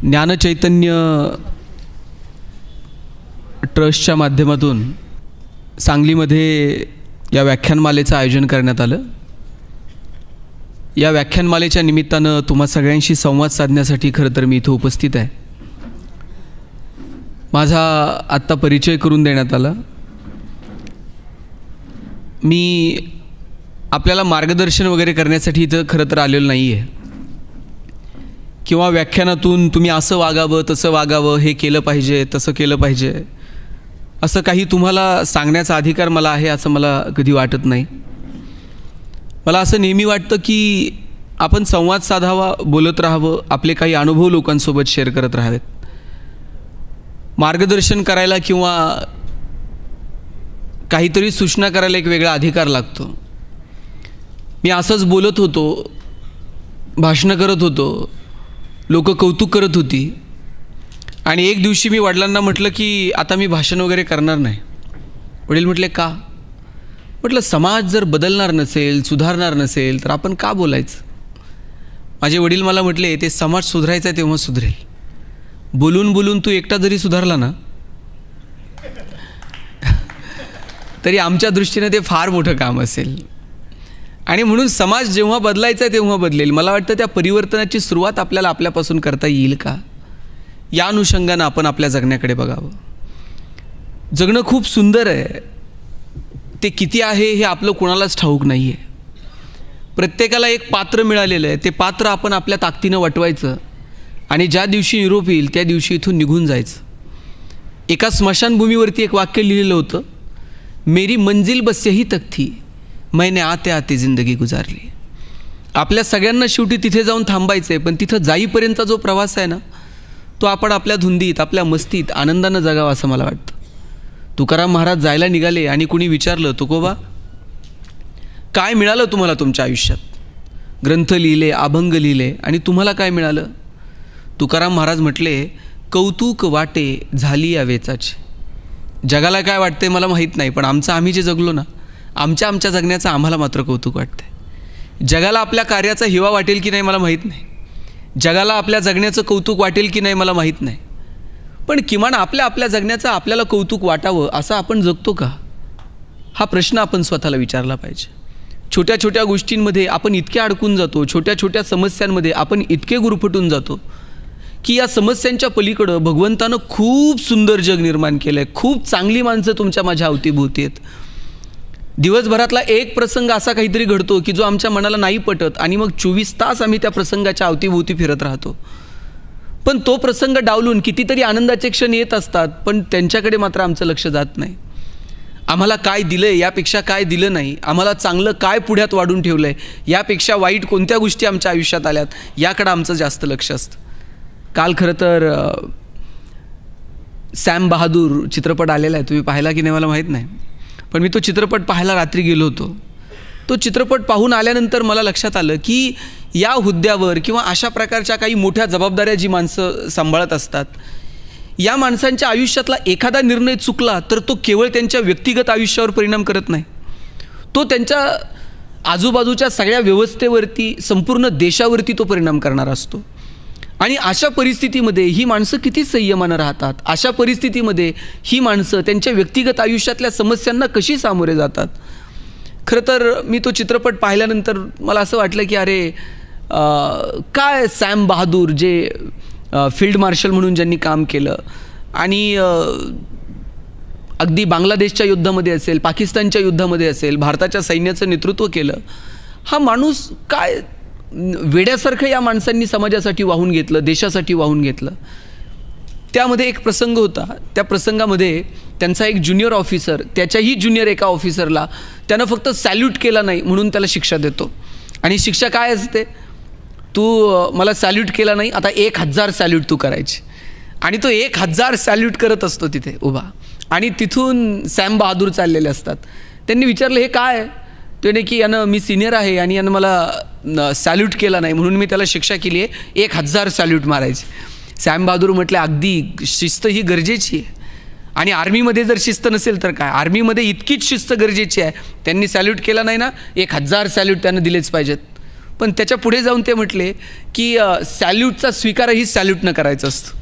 ज्ञानचैतन्य ट्रस्टच्या माध्यमातून सांगलीमध्ये या व्याख्यानमालेचं आयोजन करण्यात आलं. या व्याख्यानमालेच्या निमित्तानं तुम्हा सगळ्यांशी संवाद साधण्यासाठी खरं तर मी इथं उपस्थित आहे. माझा आत्ता परिचय करून देण्यात आला. मी आपल्याला मार्गदर्शन वगैरे करण्यासाठी इथं खरं तर आलेलो नाही आहे, किंवा व्याख्यानातून तुम्ही असं वागावं तसं वागावं, हे केलं पाहिजे तसं केलं पाहिजे, असं काही तुम्हाला सांगण्याचा अधिकार मला आहे असं मला कधी वाटत नाही. मला असं नेहमी वाटतं की आपण संवाद साधावा, बोलत राहावं, आपले काही अनुभव लोकांसोबत शेअर करत राहावेत. मार्गदर्शन करायला किंवा काहीतरी सूचना करायला एक वेगळा अधिकार लागतो. मी असंच बोलत होतो, भाषणं करत होतो, लोक कौतुक करत होती, आणि एक दिवशी मी वडिलांना म्हटलं की आता मी भाषण वगैरे करणार नाही. वडील म्हटले का? म्हटलं समाज जर बदलणार नसेल, सुधारणार नसेल तर आपण का बोलायचं? माझे वडील मला म्हटले ते समाज सुधारायचा तेव्हा सुधरेल. बोलून बोलून तू एकटा जरी सुधारला ना तरी आमच्या दृष्टीने ते फार मोठं काम असेल. आणि म्हणून समाज जेव्हा बदलायचा आहे तेव्हा बदलेल. मला वाटतं त्या परिवर्तनाची सुरुवात आपल्याला आपल्यापासून करता येईल का, या अनुषंगानं आपण आपल्या जगण्याकडे बघावं. जगणं खूप सुंदर आहे, ते किती आहे हे आपलं कोणालाच ठाऊक नाही आहे. प्रत्येकाला एक पात्र मिळालेलं आहे, ते पात्र आपण आपल्या ताकदीनं वटवायचं आणि ज्या दिवशी निरोप येईल त्या दिवशी इथून निघून जायचं. एका स्मशानभूमीवरती एक वाक्य लिहिलेलं होतं, मेरी मंजिल बस यही तक थी, मैंने आते आते जिंदगी गुजारली. आपल्या सगळ्यांना शेवटी तिथे जाऊन थांबायचं आहे, पण तिथं जाईपर्यंतचा जो प्रवास आहे ना, तो आपण आपल्या धुंदीत, आपल्या मस्तीत आनंदानं जगावा असं मला वाटतं. तुकाराम महाराज जायला निघाले आणि कुणी विचारलं, तुकोबा काय मिळालं तुम्हाला तुमच्या आयुष्यात? ग्रंथ लिहिले, अभंग लिहिले, आणि तुम्हाला काय मिळालं? तुकाराम महाराज म्हटले, कौतुक वाटे झाली या वेचाची. जगाला काय वाटते मला माहीत नाही, पण आम्ही जे जगलो ना, आमच्या जगण्याचं आम्हाला मात्र कौतुक वाटतं. जगाला आपल्या कार्याचा हिवा वाटेल की नाही मला माहीत नाही, जगाला आपल्या जगण्याचं कौतुक वाटेल की नाही मला माहीत नाही, पण किमान आपल्या जगण्याचं आपल्याला कौतुक वाटावं असं आपण जगतो का? हा प्रश्न आपण स्वतःला विचारला पाहिजे. छोट्या छोट्या गोष्टींमध्ये आपण इतके अडकून जातो, छोट्या छोट्या समस्यांमध्ये आपण इतके गुरफटून जातो की या समस्यांच्या पलीकडं भगवंतानं खूप सुंदर जग निर्माण केलं आहे. खूप चांगली माणसं तुमच्या माझ्या अवतीभोवती आहेत. दिवसभरातला एक प्रसंग असा काहीतरी घडतो की जो आमच्या मनाला नाही पटत, आणि मग 24 तास आम्ही त्या प्रसंगाच्या अवतीभोवती फिरत राहतो. पण तो प्रसंग डावलून कितीतरी आनंदाचे क्षण येत असतात, पण त्यांच्याकडे मात्र आमचं लक्ष जात नाही. आम्हाला काय दिलं आहे यापेक्षा काय दिलं नाही, आम्हाला चांगलं काय पुढ्यात वाढून ठेवलं आहे यापेक्षा वाईट कोणत्या गोष्टी आमच्या आयुष्यात आल्यात याकडं आमचं जास्त लक्ष असतं. काल खरं तर सॅम बहादूर चित्रपट आलेला आहे, तुम्ही पाहिला की नाही मला माहीत नाही, पण मी तो चित्रपट पाहायला रात्री गेलो होतो. तो चित्रपट पाहून आल्यानंतर मला लक्षात आलं की या हुद्द्यावर किंवा अशा प्रकारच्या काही मोठ्या जबाबदाऱ्या जी माणसं सांभाळत असतात, या माणसांच्या आयुष्यातला एखादा निर्णय चुकला तर तो केवळ त्यांच्या व्यक्तिगत आयुष्यावर परिणाम करत नाही, तो त्यांच्या आजूबाजूच्या सगळ्या व्यवस्थेवरती, संपूर्ण देशावरती तो परिणाम करणारा असतो. आणि अशा परिस्थितीमध्ये ही माणसं किती संयमानं राहतात, अशा परिस्थितीमध्ये ही माणसं त्यांच्या व्यक्तिगत आयुष्यातल्या समस्यांना कशी सामोरे जातात. खरं तर मी तो चित्रपट पाहिल्यानंतर मला असं वाटलं की अरे काय सॅम बहादूर जे फील्ड मार्शल म्हणून ज्यांनी काम केलं आणि अगदी बांगलादेशच्या युद्धामध्ये असेल, पाकिस्तानच्या युद्धामध्ये असेल, भारताच्या सैन्याचं नेतृत्व केलं, हा माणूस काय वेड्यासारखं या माणसांनी समाजासाठी वाहून घेतलं, देशासाठी वाहून घेतलं. त्यामध्ये एक प्रसंग होता, त्या प्रसंगामध्ये त्यांचा एक ज्युनियर ऑफिसर त्याच्याही ज्युनियर एका ऑफिसरला त्यानं फक्त सॅल्यूट केला नाही म्हणून त्याला शिक्षा देतो. आणि शिक्षा काय असते? तू मला सॅल्यूट केला नाही, आता 1000 सॅल्यूट तू करायची. आणि तो 1000 सॅल्यूट करत असतो तिथे उभा, आणि तिथून सॅम बहादूर चाललेले असतात. त्यांनी विचारलं हे काय? त्याने की यानं मी सिनियर आहे आणि यानं मला सॅल्यूट केला नाही म्हणून मी त्याला शिक्षा केली आहे 1000 सॅल्यूट मारायची. सॅम बहादूर म्हटले अगदी शिस्त ही गरजेची आहे, आणि आर्मीमध्ये जर शिस्त नसेल तर काय, आर्मीमध्ये इतकीच शिस्त गरजेची आहे. त्यांनी सॅल्यूट केला नाही ना, 1000 सॅल्यूट त्यानं दिलेच पाहिजेत. पण त्याच्या पुढे जाऊन ते म्हटले की सॅल्यूटचा स्वीकारही सॅल्यूटनं करायचं असतं.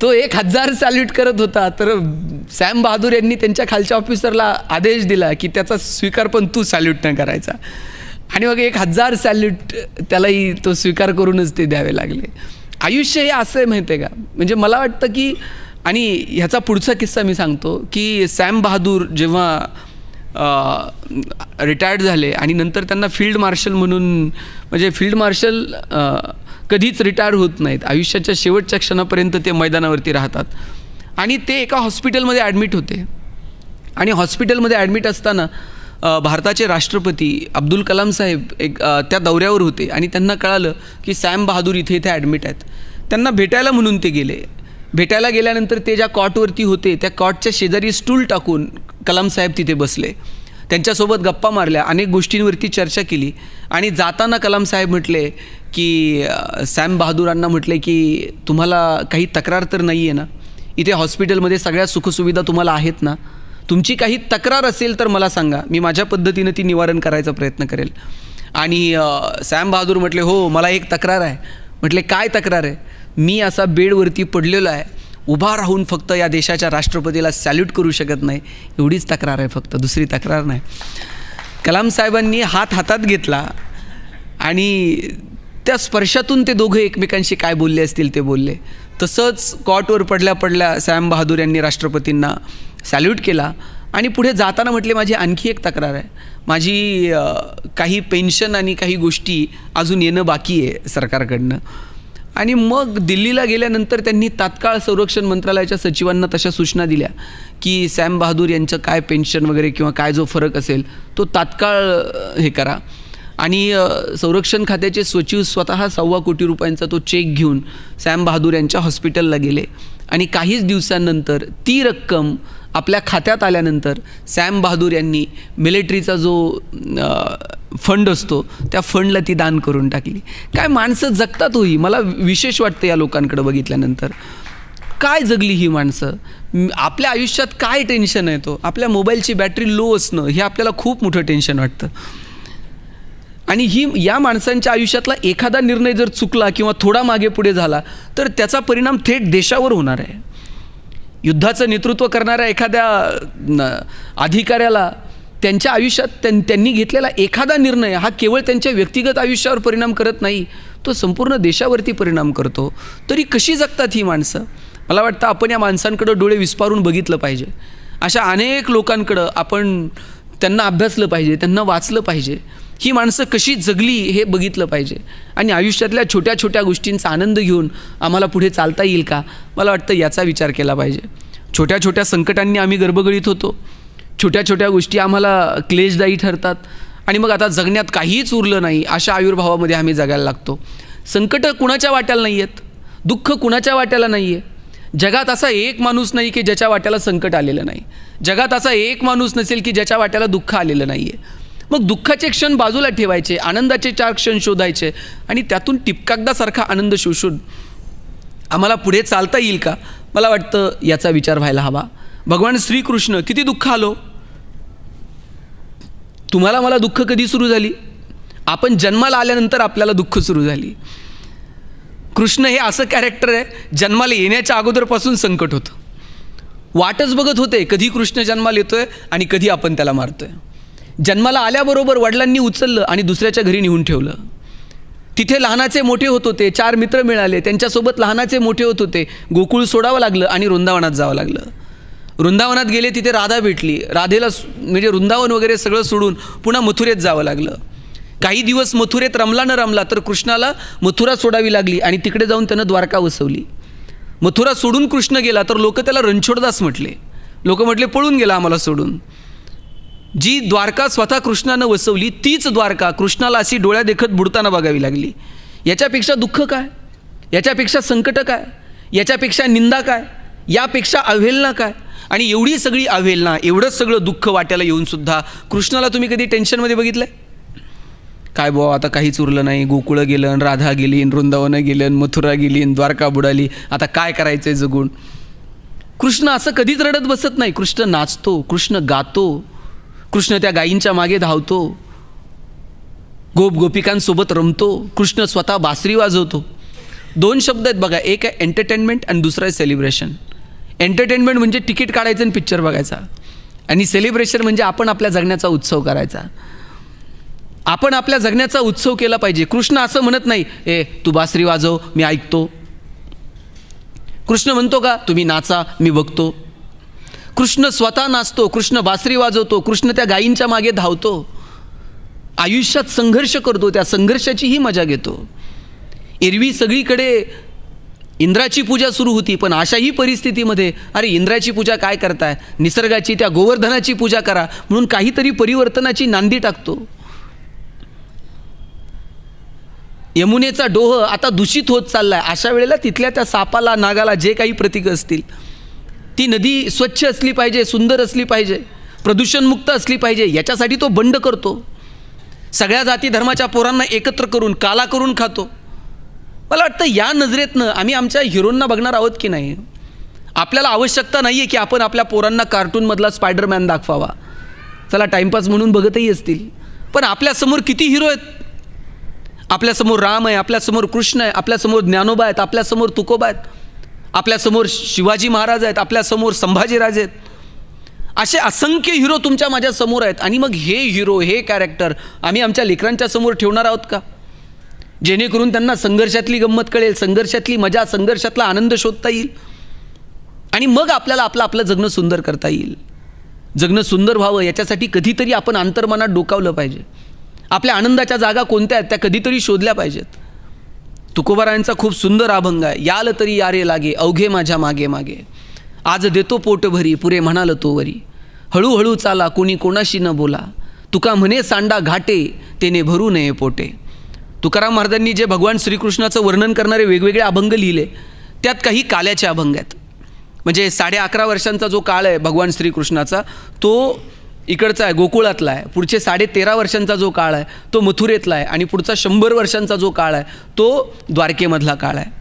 तो 1000 सॅल्यूट करत होता, तर सॅम बहादूर यांनी त्यांच्या खालच्या ऑफिसरला आदेश दिला की त्याचा स्वीकार पण तू सॅल्यूटनं करायचा. आणि मग 1000 सॅल्यूट त्यालाही तो स्वीकार करूनच ते द्यावे लागले. आयुष्य हे असं आहे माहिती आहे का, म्हणजे मला वाटतं की, आणि ह्याचा पुढचा किस्सा मी सांगतो की सॅम बहादूर जेव्हा रिटायर्ड झाले आणि नंतर त्यांना फील्ड मार्शल म्हणून, म्हणजे फील्ड मार्शल कधीच रिटायर होत नाहीत, आयुष्याच्या शेवटच्या क्षणापर्यंत ते मैदानावरती राहतात. आणि ते एका हॉस्पिटलमध्ये ॲडमिट होते. आणि हॉस्पिटलमध्ये ॲडमिट असताना भारताचे राष्ट्रपती अब्दुल कलाम साहेब त्या दौऱ्यावर होते आणि त्यांना कळालं की सॅम बहादूर इथे ॲडमिट आहेत. त्यांना भेटायला म्हणून ते गेले. भेटायला गेल्यानंतर ते ज्या कॉटवरती होते त्या कॉटच्या शेजारी स्टूल टाकून कलाम साहेब तिथे बसले. त्यांच्यासोबत गप्पा मारल्या, अनेक गोष्टींवरती चर्चा केली. आणि जाताना कलाम साहेब म्हटले की सॅम बहादूरांना म्हटले की तुम्हाला काही तक्रार तर नाही आहे ना, इथे हॉस्पिटलमध्ये सगळ्या सुखसुविधा तुम्हाला आहेत ना, तुमची काही तक्रार असेल तर मला सांगा, मी माझ्या पद्धतीनं ती निवारण करायचा प्रयत्न करेल. आणि सॅम बहादूर म्हटले हो मला एक तक्रार आहे. म्हटले काय तक्रार आहे? मी असा बेडवरती पडलेलो आहे, उभा राहून फक्त या देशाच्या राष्ट्रपतीला सॅल्यूट करू शकत नाही, एवढीच तक्रार आहे फक्त, दुसरी तक्रार नाही. कलाम साहेबांनी हात हातात घेतला आणि त्या स्पर्शातून ते दोघं एकमेकांशी काय बोलले असतील ते बोलले. तसंच कॉटवर पडल्या पडल्या सॅम बहादूर यांनी राष्ट्रपतींना सॅल्यूट केला आणि पुढे जाताना म्हटले माझी आणखी एक तक्रार आहे, माझी काही पेन्शन आणि काही गोष्टी अजून येणं बाकी आहे सरकारकडनं. आणि मग दिल्लीला गेल्यानंतर त्यांनी तात्काळ संरक्षण मंत्रालयाच्या सचिवांना तशा सूचना दिल्या की सॅम बहादूर यांचं काय पेन्शन वगैरे किंवा काय जो फरक असेल तो तात्काळ हे करा. आणि संरक्षण खात्याचे सचिव स्वतः 1.25 कोटी रुपयांचा तो चेक घेऊन सॅम बहादूर यांच्या हॉस्पिटलला गेले. आणि काहीच दिवसांनंतर ती रक्कम आपल्या खात्यात आल्यानंतर सॅम बहादूर यांनी मिलिटरीचा जो फंड असतो त्या फंडला ती दान करून टाकली. काय माणसं जगतात होई. मला विशेष वाटतं या लोकांकडे बघितल्यानंतर. काय जगली ही माणसं. आपल्या आयुष्यात काय टेन्शन आहे तो, आपल्या मोबाईलची बॅटरी लो असणं हे आपल्याला खूप मोठं टेन्शन वाटतं. आणि या माणसांच्या आयुष्यातला एखादा निर्णय जर चुकला किंवा थोडा मागे पुढे झाला तर त्याचा परिणाम थेट देशावर होणार आहे. युद्धाचं नेतृत्व करणाऱ्या एखाद्या अधिकाऱ्याला त्यांच्या आयुष्यात त्यांनी घेतलेला एखादा निर्णय हा केवळ त्यांच्या व्यक्तिगत आयुष्यावर परिणाम करत नाही, तो संपूर्ण देशावरती परिणाम करतो. तरी कशी जगतात ही माणसं. मला वाटतं आपण या माणसांकडं डोळे विस्पारून बघितलं पाहिजे. अशा अनेक लोकांकडं आपण त्यांना अभ्यासलं पाहिजे, त्यांना वाचलं पाहिजे. ही माणसं कशी जगली हे बघितलं पाहिजे. आणि आयुष्यातल्या छोट्या छोट्या गोष्टींचा आनंद घेऊन आम्हाला पुढे चालता येईल का, मला वाटतं याचा विचार केला पाहिजे. छोट्या छोट्या संकटांनी आम्ही गर्भगळीत होतो, छोट्या छोट्या गोष्टी आम्हाला क्लेशदायी ठरतात आणि मग आता जगण्यात काहीच उरलं नाही अशा आयुर्भावामध्ये आम्ही जगायला लागतो. संकटं कुणाच्या वाट्याला नाही आहेत, दुःख कुणाच्या वाट्याला नाही आहे. जगात असा एक माणूस नाही की ज्याच्या वाट्याला संकट आलेलं नाही. जगात असा एक माणूस नसेल की ज्याच्या वाट्याला दुःख आलेलं नाही आहे. मग दुःखाचे क्षण बाजूला ठेवायचे, आनंदाचे 4 क्षण शोधायचे आणि त्यातून टिपकागदासारखा आनंद शोषून आम्हाला पुढे चालता येईल का, मला वाटतं याचा विचार व्हायला हवा. भगवान श्रीकृष्ण किती दुःख आलो. तुम्हाला मला दुःख कधी सुरू झाली? आपण जन्माला आल्यानंतर आपल्याला दुःख सुरू झाली. कृष्ण हे असं कॅरेक्टर आहे, जन्माला येण्याच्या अगोदरपासून संकट होतं. वाटच बघत होते कधी कृष्ण जन्माला येतोय आणि कधी आपण त्याला मारतोय. जन्माला आल्याबरोबर वडिलांनी उचललं आणि दुसऱ्याच्या घरी नेऊन ठेवलं. तिथे लहानाचे मोठे होत होते, 4 मित्र मिळाले, त्यांच्यासोबत लहानाचे मोठे होत होते. गोकुळ सोडावं लागलं आणि वृंदावनात जावं लागलं. वृंदावनात गेले, तिथे राधा भेटली. राधेला म्हणजे वृंदावन वगैरे सगळं सोडून पुन्हा मथुरेत जावं लागलं. काही दिवस मथुरेत रमला न रमला तर कृष्णाला मथुरा सोडावी लागली आणि तिकडे जाऊन त्यानं द्वारका वसवली. मथुरा सोडून कृष्ण गेला तर लोक त्याला रणछोडदास म्हटले. लोक म्हटले पळून गेला आम्हाला सोडून. जी द्वारका स्वतः कृष्णानं वसवली तीच द्वारका कृष्णाला अशी डोळ्या देखत बुडताना बघावी लागली. याच्यापेक्षा दुःख काय, याच्यापेक्षा संकट काय, याच्यापेक्षा निंदा काय, यापेक्षा अवहेलना काय. आणि एवढी सगळी अवहेलना, एवढंच सगळं दुःख वाट्याला येऊनसुद्धा कृष्णाला तुम्ही कधी टेन्शनमध्ये बघितलं आहे? काय बुवा आता काहीच उरलं नाही, गोकुळं गेलं, राधा गेली, वृंदावनं गेलं, मथुरा गेली, द्वारका बुडाली, आता काय करायचं आहे जगून. कृष्ण असं कधीच रडत बसत नाही. कृष्ण नाचतो, कृष्ण गातो, कृष्ण त्या गायींच्या मागे धावतो, गोपिकांसोबत रमतो, कृष्ण स्वतः बासरी वाजवतो. 2 शब्द आहेत बघा, एक आहे एंटरटेनमेंट आणि दुसरं आहे सेलिब्रेशन. एंटरटेनमेंट म्हणजे तिकीट काढायचं आणि पिक्चर बघायचा, आणि सेलिब्रेशन म्हणजे आपण आपल्या जगण्याचा उत्सव करायचा. आपण आपल्या जगण्याचा उत्सव केला पाहिजे. कृष्ण असं म्हणत नाही, तू बासरी वाजव मी ऐकतो. कृष्ण म्हणतो का तुम्ही नाचा मी बघतो? कृष्ण स्वतः नाचतो, कृष्ण बासरी वाजवतो, कृष्ण त्या गायींच्या मागे धावतो, आयुष्यात संघर्ष करतो, त्या संघर्षाचीही मजा घेतो. एरवी सगळीकडे इंद्राची पूजा सुरू होती, पण अशाही परिस्थितीमध्ये अरे इंद्राची पूजा काय करताय, निसर्गाची त्या गोवर्धनाची पूजा करा म्हणून काहीतरी परिवर्तनाची नांदी टाकतो. यमुनेचा डोह आता दूषित होत चाललाय. अशा वेळेला तिथल्या त्या सापाला, नागाला जे काही प्रतीक असतील, ती नदी स्वच्छ असली पाहिजे, सुंदर असली पाहिजे, प्रदूषणमुक्त असली पाहिजे, याच्यासाठी तो बंड करतो. सगळ्या जाती धर्माच्या पोरांना एकत्र करून काला करून खातो. मला वाटतं या नजरेतनं आम्ही आमच्या हिरोंना बघणार आहोत की नाही. आपल्याला आवश्यकता नाही आहे की आपण आपल्या पोरांना कार्टूनमधला स्पायडरमॅन दाखवावा, चला टाईमपास म्हणून बघतही असतील, पण आपल्यासमोर किती हिरो आहेत. आपल्यासमोर राम आहे, आपल्यासमोर कृष्ण आहे, आपल्यासमोर ज्ञानोबा आहेत, आपल्यासमोर तुकोबा आहेत, आपल्यासमोर शिवाजी महाराज आहेत, आपल्यासमोर संभाजीराजे आहेत. असे असंख्य हिरो तुमच्या माझ्या समोर आहेत. आणि मग हे हिरो, हे कॅरेक्टर आम्ही आमच्या लेकरांच्या समोर ठेवणार आहोत का, जेणेकरून त्यांना संघर्षातली गंमत कळेल, संघर्षातली मजा, संघर्षातला आनंद शोधता येईल, आणि मग आपल्याला आपलं जगणं सुंदर करता येईल. जगणं सुंदर व्हावं याच्यासाठी कधीतरी आपण अंतर्मनात डोकावलं पाहिजे. आपल्या आनंदाच्या जागा कोणत्या आहेत त्या कधीतरी शोधल्या पाहिजेत. तुकोबारायांचा खूप सुंदर अभंग आहे, याल तरी यारे लागे अवघे माझ्या मागे मागे, आज देतो पोट भरी पुरे म्हणाल तो वरी, हळूहळू चाला कोणी कोणाशी न बोला, तुका म्हणे सांडा घाटे तेने भरू नये पोटे. तुकाराम महाराजांनी जे भगवान श्रीकृष्णाचं वर्णन करणारे वेगवेगळे अभंग लिहिले, त्यात काही काल्याचे अभंग आहेत. म्हणजे 11.5 वर्षांचा जो काळ आहे भगवान श्रीकृष्णाचा, तो इकडचा आहे, गोकुळातला आहे. पुढचे 13.5 वर्षांचा जो काळ आहे तो मथुरेतला आहे, आणि पुढचा 100 वर्षांचा जो काळ आहे तो द्वारकेमधला काळ आहे.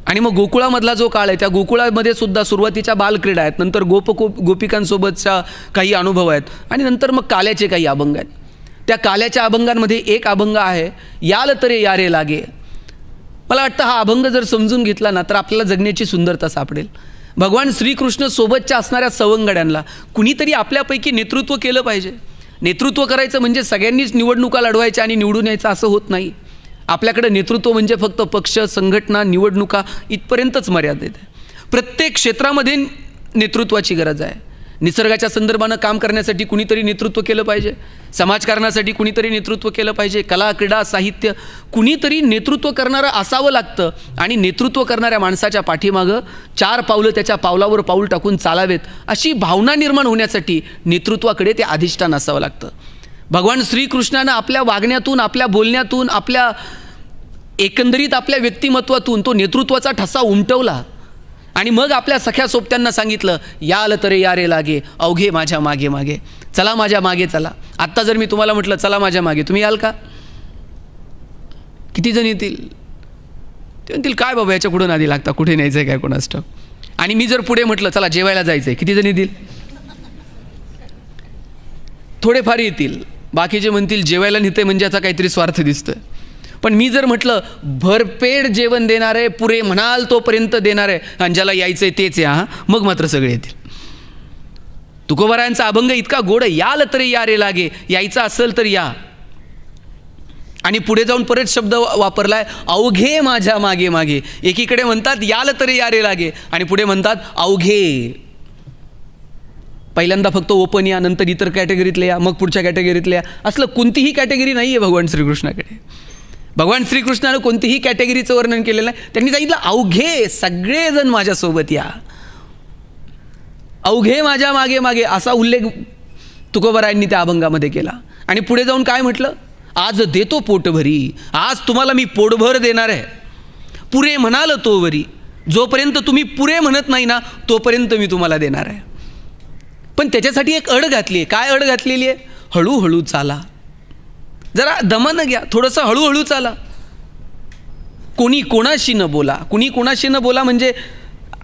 आणि मग गोकुळामधला जो काळ आहे, त्या गोकुळामध्ये सुद्धा सुरुवातीच्या बालक्रीडा आहेत, नंतर गोपिकांसोबतच्या काही अनुभव आहेत, आणि नंतर मग काल्याचे काही अभंग आहेत. त्या काल्याच्या अभंगांमध्ये एक अभंग आहे, याल तरे यारे लागे. मला वाटतं हा अभंग जर समजून घेतला ना तर आपल्याला जगण्याची सुंदरता सापडेल. भगवान श्रीकृष्ण सोबतच्या असणाऱ्या सवंगड्यांना कुणीतरी आपल्यापैकी नेतृत्व केलं पाहिजे. नेतृत्व करायचं म्हणजे सगळ्यांनीच निवडणुका लढवायच्या आणि निवडून यायचं असं होत नाही. आपल्याकडे नेतृत्व म्हणजे फक्त पक्ष, संघटना, निवडणुका इथपर्यंतच मर्यादित आहे. प्रत्येक क्षेत्रामध्ये नेतृत्वाची गरज आहे. निसर्गाच्या संदर्भानं काम करण्यासाठी कुणीतरी नेतृत्व केलं पाहिजे, समाजकारणासाठी कुणीतरी नेतृत्व केलं पाहिजे, कला, क्रीडा, साहित्य, कुणीतरी नेतृत्व करणारं असावं लागतं. आणि नेतृत्व करणाऱ्या माणसाच्या पाठीमागं 4 पावलं त्याच्या पावलावर पाऊल टाकून चालावेत अशी भावना निर्माण होण्यासाठी नेतृत्वाकडे ते अधिष्ठान असावं लागतं. भगवान श्रीकृष्णानं आपल्या वागण्यातून, आपल्या बोलण्यातून, आपल्या एकंदरीत आपल्या व्यक्तिमत्वातून तो नेतृत्वाचा ठसा उमटवला, आणि मग आपल्या सख्या सोबत्यांना सांगितलं, याल तरे यारे लागे अवघे माझ्या मागे मागे, चला माझ्या मागे चला. आत्ता जर मी तुम्हाला म्हटलं चला माझ्या मागे, तुम्ही याल का? किती जण येतील? ते म्हणतील काय बाबा याच्या कुठं नादी लागता, कुठे न्यायचं आहे काय कोणास ठाऊक. आणि मी जर पुढे म्हटलं चला जेवायला जायचं आहे, किती जण येतील? थोडेफार येतील. बाकीचे म्हणतील जेवायला नेते म्हणजे याचा काहीतरी स्वार्थ दिसतोय. पण मी जर म्हटलं भरपेट जेवण देणार आहे, पुरे म्हणाल तोपर्यंत देणार आहे, आणि ज्याला यायचं आहे तेच या, मग मात्र सगळे येतील. तुकोबारायांचा अभंग इतका गोड आहे, याल तरी या रे लागे, यायचं असेल तर या. आणि पुढे जाऊन परत शब्द वापरलाय, अवघे माझ्या मागे मागे. एकीकडे म्हणतात याल तरी या रे लागे, आणि पुढे म्हणतात अवघे. पहिल्यांदा फक्त ओपन या, नंतर इतर कॅटेगरीतले या, मग पुढच्या कॅटेगरीतले या. असलं कोणतीही कॅटेगरी नाही आहे भगवान श्रीकृष्णाकडे. भगवान श्रीकृष्णानं कोणतीही कॅटेगरीचं वर्णन केलेलं नाही. त्यांनी सांगितलं अवघे सगळेजण माझ्यासोबत या, अवघे माझ्या मागे मागे असा उल्लेख तुकोबारायांनी त्या अभंगामध्ये केला. आणि पुढे जाऊन काय म्हटलं, आज देतो पोटभरी, आज तुम्हाला मी पोटभर देणार आहे, पुरे म्हणाल तोवरी, जोपर्यंत तुम्ही पुरे म्हणत नाही ना तोपर्यंत मी तुम्हाला देणार आहे. पण त्याच्यासाठी एक अड घातली आहे. काय अड घातलेली आहे? हळूहळू चाला, जरा दमानं घ्या, थोडंसं हळूहळू चाला. कोणी कोणाशी न बोला. कुणी कोणाशी न बोला म्हणजे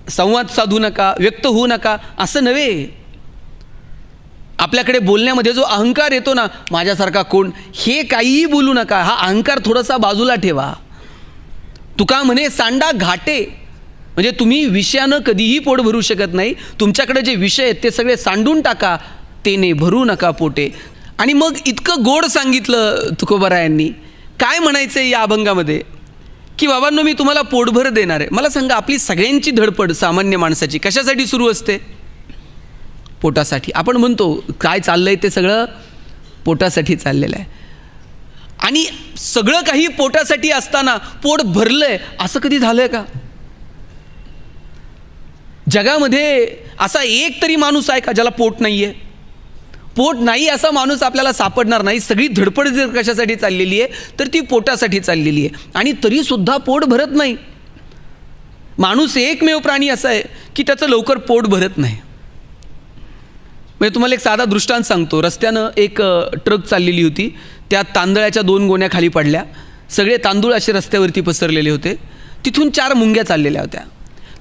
संवाद साधू नका, व्यक्त होऊ नका असं नव्हे. आपल्याकडे बोलण्यामध्ये जो अहंकार येतो ना, माझ्यासारखा कोण, हे काहीही बोलू नका. हा अहंकार थोडासा बाजूला ठेवा. तुका म्हणे सांडा घाटे, म्हणजे तुम्ही विषयानं कधीही पोट भरू शकत नाही. तुमच्याकडे जे विषय आहेत ते सगळे सांडून टाका, तेने भरू नका पोटे. आणि मग इतकं गोड सांगितलं तुकोबारायांनी. काय म्हणायचं आहे या अभंगामध्ये, की बाबांनो मी तुम्हाला पोटभर देणार आहे. मला सांगा, आपली सगळ्यांची धडपड सामान्य माणसाची कशासाठी सुरू असते? पोटासाठी. आपण म्हणतो काय चाललंय ते सगळं पोटासाठी चाललेलं आहे. आणि सगळं काही पोटासाठी असताना पोट भरलंय असं कधी झालंय का? जगामध्ये असा एक तरी माणूस आहे का ज्याला पोट नाही आहे? पोट नाही असा माणूस आपल्याला सापडणार नाही. सगळी धडपड जर कशासाठी चाललेली आहे तर ती पोटासाठी चाललेली आहे. आणि तरीसुद्धा पोट भरत नाही. माणूस एकमेव प्राणी असा आहे की त्याचं लवकर पोट भरत नाही. म्हणजे तुम्हाला एक साधा दृष्टांत सांगतो. रस्त्यानं एक ट्रक चाललेली होती. त्या तांदळाच्या 2 गोण्या खाली पडल्या. सगळे तांदूळ असे रस्त्यावरती पसरलेले होते. तिथून 4 मुंग्या चाललेल्या होत्या.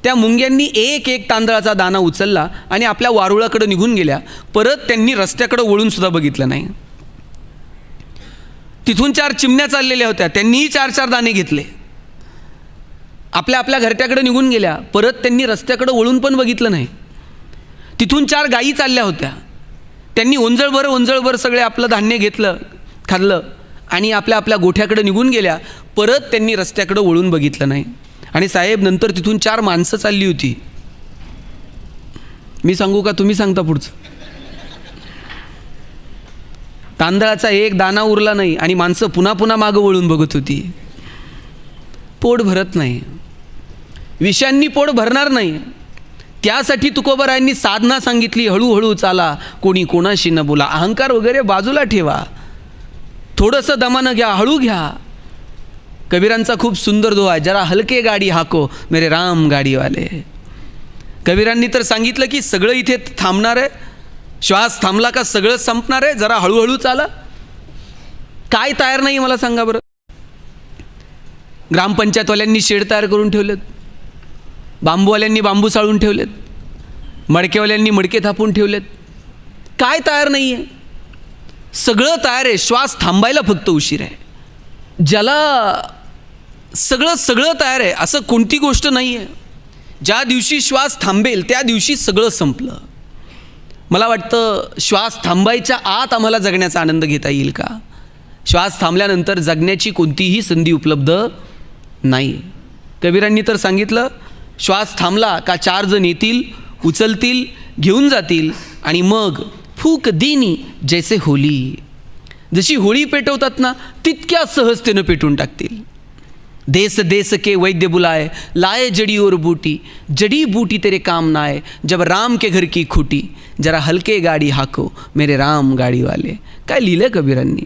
त्या मुंग्यांनी एक एक तांदळाचा दाणा उचलला आणि आपल्या वारुळाकडे निघून गेल्या. परत त्यांनी रस्त्याकडे वळूनसुद्धा बघितलं नाही. तिथून 4 चिमण्या चाललेल्या होत्या. त्यांनीही 4-4 दाणे घेतले. आपल्या आपल्या घरट्याकडे निघून गेल्या. परत त्यांनी रस्त्याकडे वळून पण बघितलं नाही. तिथून 4 गायी चालल्या होत्या. त्यांनी ओंजळभर सगळे आपलं धान्य घेतलं, खाल्लं आणि आपल्या आपल्या गोठ्याकडे निघून गेल्या. परत त्यांनी रस्त्याकडे वळून बघितलं नाही. आणि साहेब, नंतर तिथून 4 माणसं चालली होती. मी सांगू का तुम्ही सांगता पुढचं? तांदळाचा एक दाणा उरला नाही आणि माणसं पुन्हा पुन्हा मागं वळून बघत होती. पोट भरत नाही. विषयांनी पोट भरणार नाही. त्यासाठी तुकोबारायांनी साधना सांगितली. हळूहळू चाला, कोणी कोणाशी न बोला. अहंकार वगैरे बाजूला ठेवा. थोडंसं दमानं घ्या, हळू घ्या. कबीरांचा खूप सुंदर दोहा आहे, जरा हलके गाडी हाको मेरे राम गाडीवाले. कबीरांनी तर सांगितलं की सगळं इथे थांबणार आहे. श्वास थांबला का सगळं संपणार आहे. जरा हळूहळू चाला. काय तयार नाही मला सांगा बरं? ग्रामपंचायतवाल्यांनी शेड तयार करून ठेवलेत. बांबूवाल्यांनी बांबू साळून ठेवलेत. मडकेवाल्यांनी मडके थापून ठेवलेत. काय तयार नाही आहे? सगळं तयार आहे. श्वास थांबायला फक्त उशीर आहे. ज्याला सगळं तयार आहे असं कोणती गोष्ट नाही आहे. ज्या दिवशी श्वास थांबेल त्या दिवशी सगळं संपलं. मला वाटतं श्वास थांबायच्या आत आम्हाला जगण्याचा आनंद घेता येईल का? श्वास थांबल्यानंतर जगण्याची कोणतीही संधी उपलब्ध नाही. कबीरांनी तर सांगितलं, श्वास थांबला का 4 जण येतील, उचलतील, घेऊन जातील आणि मग फूक देनी जैसे होली. जशी होळी पेटवतात ना तितक्या सहजतेनं पेटून टाकतील. देश देश के वैद्य बुलाए लाए जड़ी और बूटी, जड़ी बूटी तेरे काम ना आए जब राम के घर की खुटी, जरा हलके गाडी हाको मेरे राम गाडीवाले. काय लिहिलं कबीरांनी?